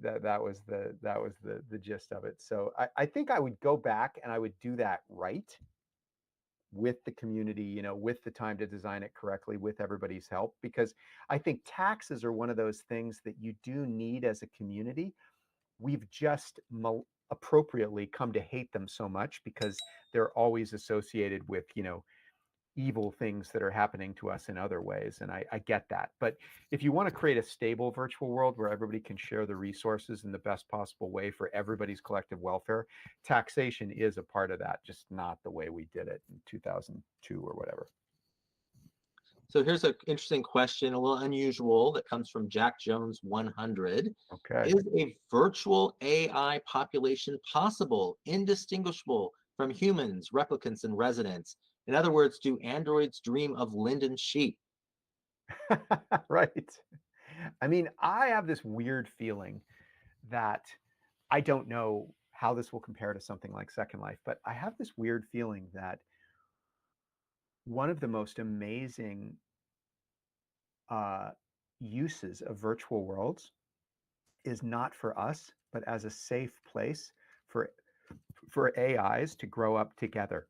That was the gist of it. So I think I would go back and I would do that right with the community, with the time to design it correctly, with everybody's help, because I think taxes are one of those things that you do need as a community. We've just appropriately come to hate them so much because they're always associated with, evil things that are happening to us in other ways. And I get that. But if you want to create a stable virtual world where everybody can share the resources in the best possible way for everybody's collective welfare, taxation is a part of that, just not the way we did it in 2002 or whatever. So here's an interesting question, a little unusual, that comes from Jack Jones 100. Okay. Is a virtual AI population possible, indistinguishable from humans, replicants, and residents? In other words, do androids dream of Linden sheep? Right. I mean, I have this weird feeling that I don't know how this will compare to something like Second Life, but I have this weird feeling that one of the most amazing uses of virtual worlds is not for us, but as a safe place for AIs to grow up together.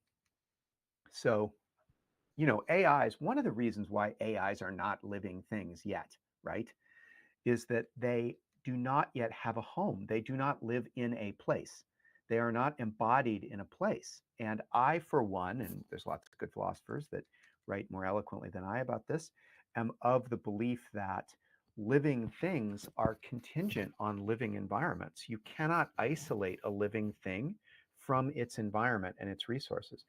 So, AIs, one of the reasons why AIs are not living things yet, right, is that they do not yet have a home. They do not live in a place. They are not embodied in a place. And I, for one, and there's lots of good philosophers that write more eloquently than I about this, am of the belief that living things are contingent on living environments. You cannot isolate a living thing from its environment and its resources.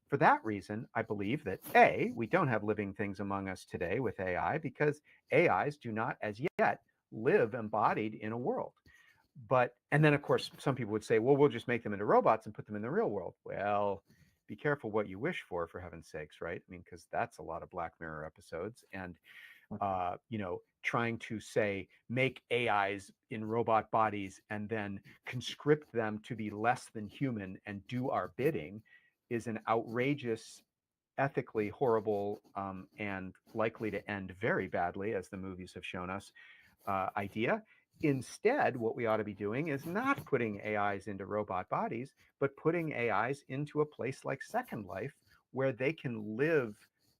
For that reason, I believe that A, we don't have living things among us today with AI because AIs do not as yet live embodied in a world. And then of course, some people would say, well, we'll just make them into robots and put them in the real world. Well, be careful what you wish for heaven's sakes, right? I mean, because that's a lot of Black Mirror episodes. And, trying to say, make AIs in robot bodies and then conscript them to be less than human and do our bidding is an outrageous, ethically horrible, and likely to end very badly, as the movies have shown us, idea. Instead, what we ought to be doing is not putting AIs into robot bodies, but putting AIs into a place like Second Life where they can live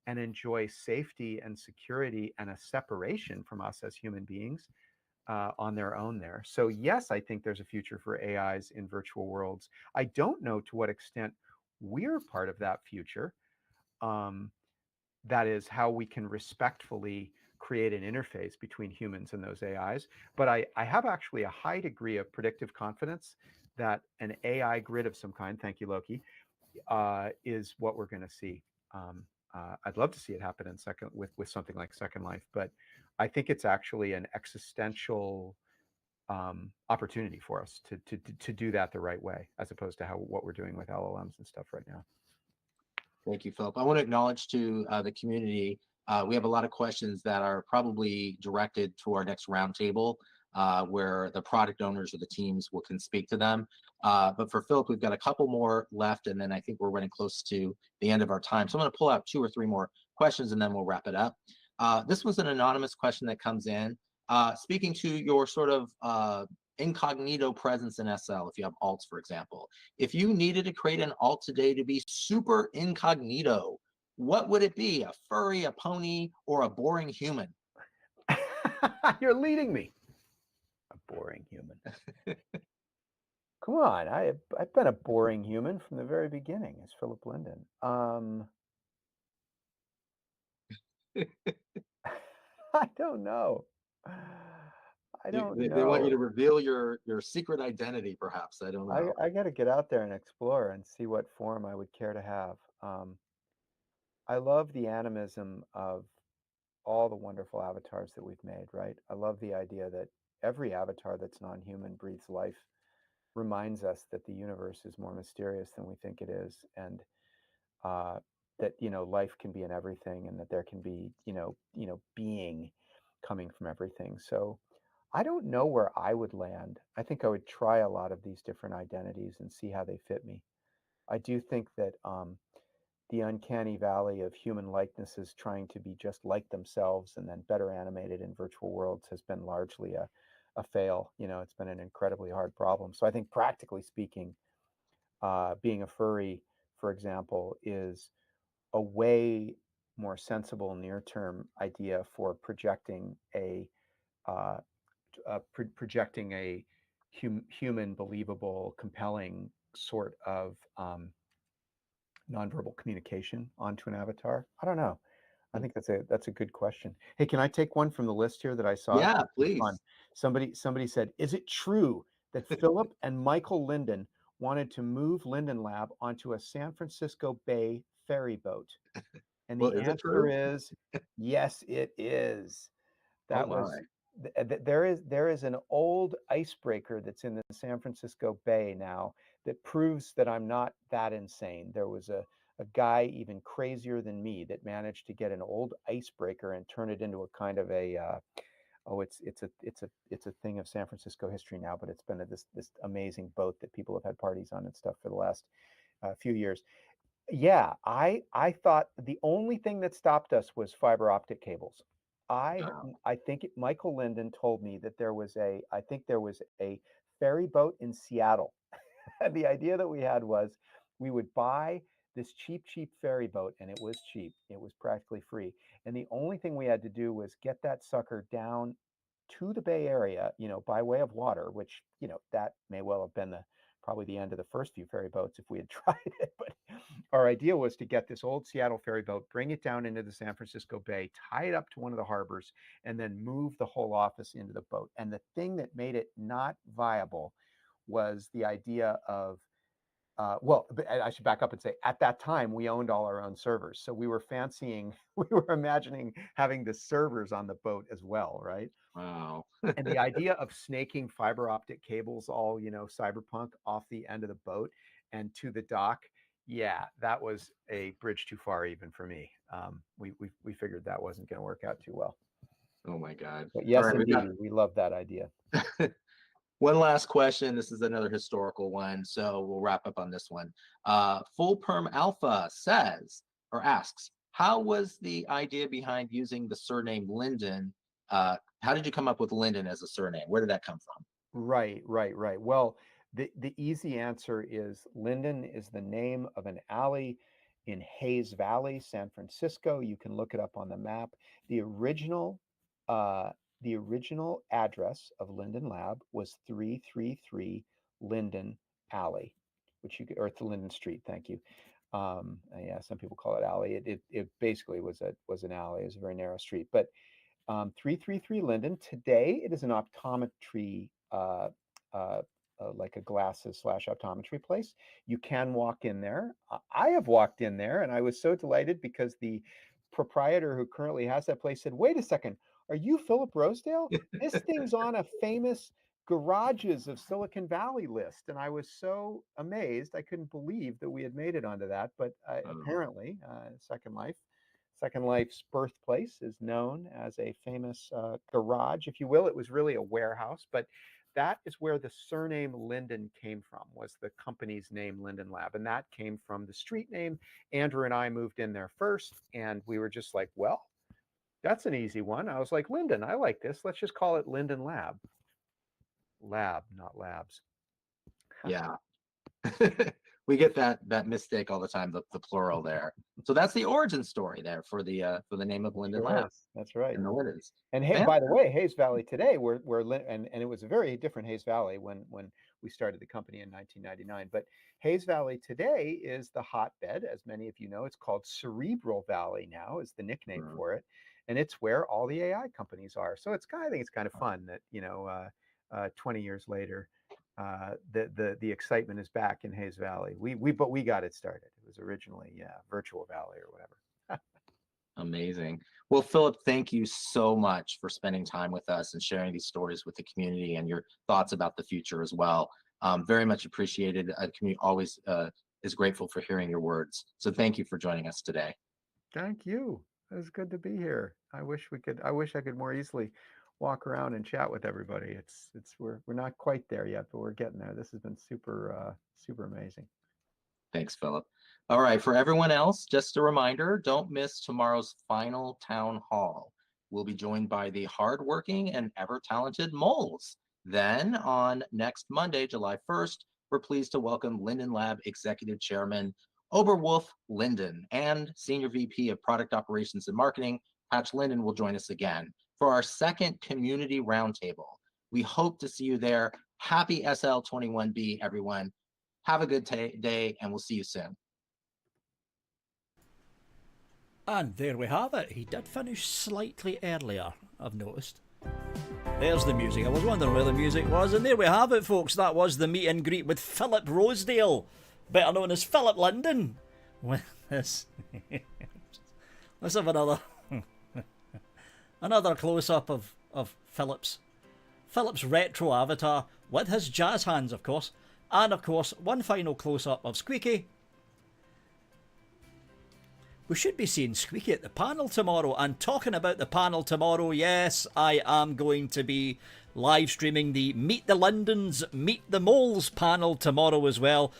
and enjoy safety and security and a separation from us as human beings on their own there. So yes, I think there's a future for AIs in virtual worlds. I don't know to what extent we're part of that future. That is how we can respectfully create an interface between humans and those AIs. But I have actually a high degree of predictive confidence that an AI grid of some kind, thank you, Loki, is what we're going to see. I'd love to see it happen in with something like Second Life, but I think it's actually an existential opportunity for us to do that the right way, as opposed to what we're doing with LLMs and stuff right now. Thank you, Philip. I want to acknowledge to the community We have a lot of questions that are probably directed to our next roundtable, where the product owners or the teams can speak to them. But for Philip, we've got a couple more left, and then I think we're running close to the end of our time. So I'm going to pull out 2 or 3 more questions, and then we'll wrap it up. This was an anonymous question that comes in. Speaking to your sort of incognito presence in SL, if you have alts, for example, if you needed to create an alt today to be super incognito, what would it be? A furry, a pony, or a boring human? You're leading me. A boring human. Come on, I've been a boring human from the very beginning as Philip Linden. I don't know. I don't They want you to know. reveal your secret identity, perhaps. I don't know. I got to get out there and explore and see what form I would care to have. I love the animism of all the wonderful avatars that we've made, right? I love the idea that every avatar that's non-human breathes life, reminds us that the universe is more mysterious than we think it is, and that life can be in everything, and that there can be being coming from everything. So I don't know where I would land. I think I would try a lot of these different identities and see how they fit me. I do think that the uncanny valley of human likenesses trying to be just like themselves and then better animated in virtual worlds has been largely a fail. It's been an incredibly hard problem. So I think practically speaking, being a furry, for example, is a way more sensible near-term idea for projecting a human, believable, compelling sort of nonverbal communication onto an avatar. I don't know. I think that's a good question. Hey, can I take one from the list here that I saw? Yeah, This is fun. please. Somebody said, "Is it true that Philip and Michael Linden wanted to move Linden Lab onto a San Francisco Bay ferry boat?" And Well, the is it answer true? is yes, it is. Oh That was my. there is an old icebreaker that's in the San Francisco Bay now that proves that I'm not that insane. There was a guy even crazier than me that managed to get an old icebreaker and turn it into a kind of a it's a thing of San Francisco history now, but it's been this amazing boat that people have had parties on and stuff for the last few years. Yeah, I thought the only thing that stopped us was fiber optic cables. Wow. I think Michael Linden told me that I think there was a ferry boat in Seattle. And the idea that we had was we would buy this cheap ferry boat, and it was cheap. It was practically free. And the only thing we had to do was get that sucker down to the Bay Area, by way of water, which, that may well have been probably the end of the first few ferry boats if we had tried it. But our idea was to get this old Seattle ferry boat, bring it down into the San Francisco Bay, tie it up to one of the harbors, and then move the whole office into the boat. And the thing that made it not viable was the idea of well, but I should back up and say at that time we owned all our own servers. So we were we were imagining having the servers on the boat as well, right? Wow. And the idea of snaking fiber optic cables all, cyberpunk off the end of the boat and to the dock, yeah, that was a bridge too far even for me. We figured that wasn't going to work out too well. Oh my God. But All yes, right, indeed, we love that idea. one last question. This is another historical one, so we'll wrap up on this one. Full Perm Alpha says or asks, how was the idea behind using the surname Linden? How did you come up with Linden as a surname? Where did that come from? Right. Well, the easy answer is Linden is the name of an alley in Hayes Valley, San Francisco. You can look it up on the map. The original uh, the original address of Linden Lab was 333 Linden Alley, or it's Linden Street. Thank you. Yeah, some people call it alley. It basically was an alley. It was a very narrow street, but 333 Linden. Today, it is an optometry, like a glasses / optometry place. You can walk in there. I have walked in there, and I was so delighted because the proprietor who currently has that place said, "Wait a second, are you Philip Rosedale? This thing's on a famous garages of Silicon Valley list." And I was so amazed. I couldn't believe that we had made it onto that, but Oh, apparently, Second Life Second Life's birthplace is known as a famous garage, if you will. It was really a warehouse, but that is where the surname Linden came from, was the company's name, Linden Lab. And that came from the street name. Andrew and I moved in there first, and we were just like, well, that's an easy one. I was like, Linden, I like this. Let's just call it Linden Lab. Lab, not labs. Yeah. We get that mistake all the time, the plural there. So that's the origin story there for the name of Linden Lab. That's right. And the Lindens. And hey, by the way, Hayes Valley today, and it was a very different Hayes Valley when we started the company in 1999. But Hayes Valley today is the hotbed, as many of you know. It's called Cerebral Valley now, is the nickname for it, and it's where all the AI companies are. So I think it's kind of fun that 20 years later, the excitement is back in Hayes Valley. But we got it started. It was originally Virtual Valley or whatever. Amazing. Well, Philip, thank you so much for spending time with us and sharing these stories with the community and your thoughts about the future as well. Very much appreciated. The community always is grateful for hearing your words. So thank you for joining us today. Thank you. It was good to be here. I wish I could more easily walk around and chat with everybody. We're not quite there yet, but we're getting there. This has been super amazing. Thanks, Philip. All right, for everyone else, just a reminder, don't miss tomorrow's final town hall. We'll be joined by the hardworking and ever-talented Moles. Then on next Monday, July 1st, we're pleased to welcome Linden Lab Executive Chairman Oberwolf Linden and Senior VP of Product Operations and Marketing, Patch Linden, will join us again for our second community roundtable. We hope to see you there. Happy SL21B, everyone. Have a good day, and we'll see you soon. And there we have it. He did finish slightly earlier, I've noticed. There's the music. I was wondering where the music was. And there we have it, folks. That was the meet and greet with Philip Rosedale, better known as Philip Linden. Let's have another close-up of Philip's retro avatar with his jazz hands, of course. And, of course, one final close-up of Squeaky. We should be seeing Squeaky at the panel tomorrow. And talking about the panel tomorrow, yes, I am going to be live streaming the Meet the Lindens, Meet the Moles panel tomorrow as well.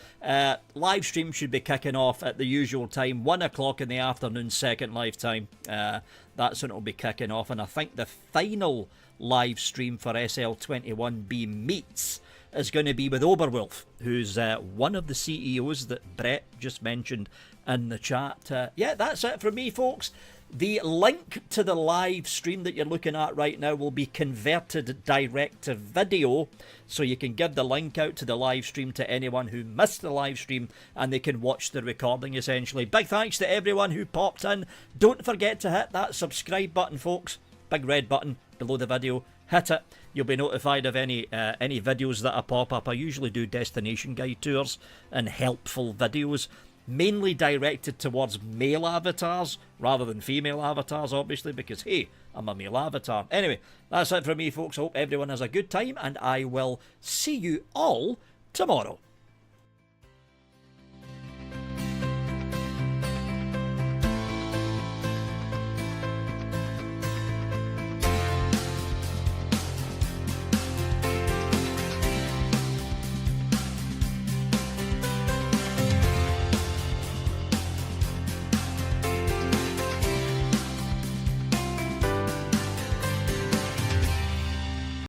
Live stream should be kicking off at the usual time, 1 o'clock in the afternoon, second live time. That's when it'll be kicking off. And I think the final live stream for SL21B Meets is going to be with Oberwolf, who's one of the CEOs that Brett just mentioned in the chat. Yeah, that's it from me, folks. The link to the live stream that you're looking at right now will be converted direct to video, so you can give the link out to the live stream to anyone who missed the live stream, and they can watch the recording, essentially. Big thanks to everyone who popped in. Don't forget to hit that subscribe button, folks. Big red button below the video. Hit it. You'll be notified of any videos that I pop up. I usually do destination guide tours and helpful videos, mainly directed towards male avatars rather than female avatars, obviously, because, hey, I'm a male avatar. Anyway, that's it from me, folks. I hope everyone has a good time, and I will see you all tomorrow.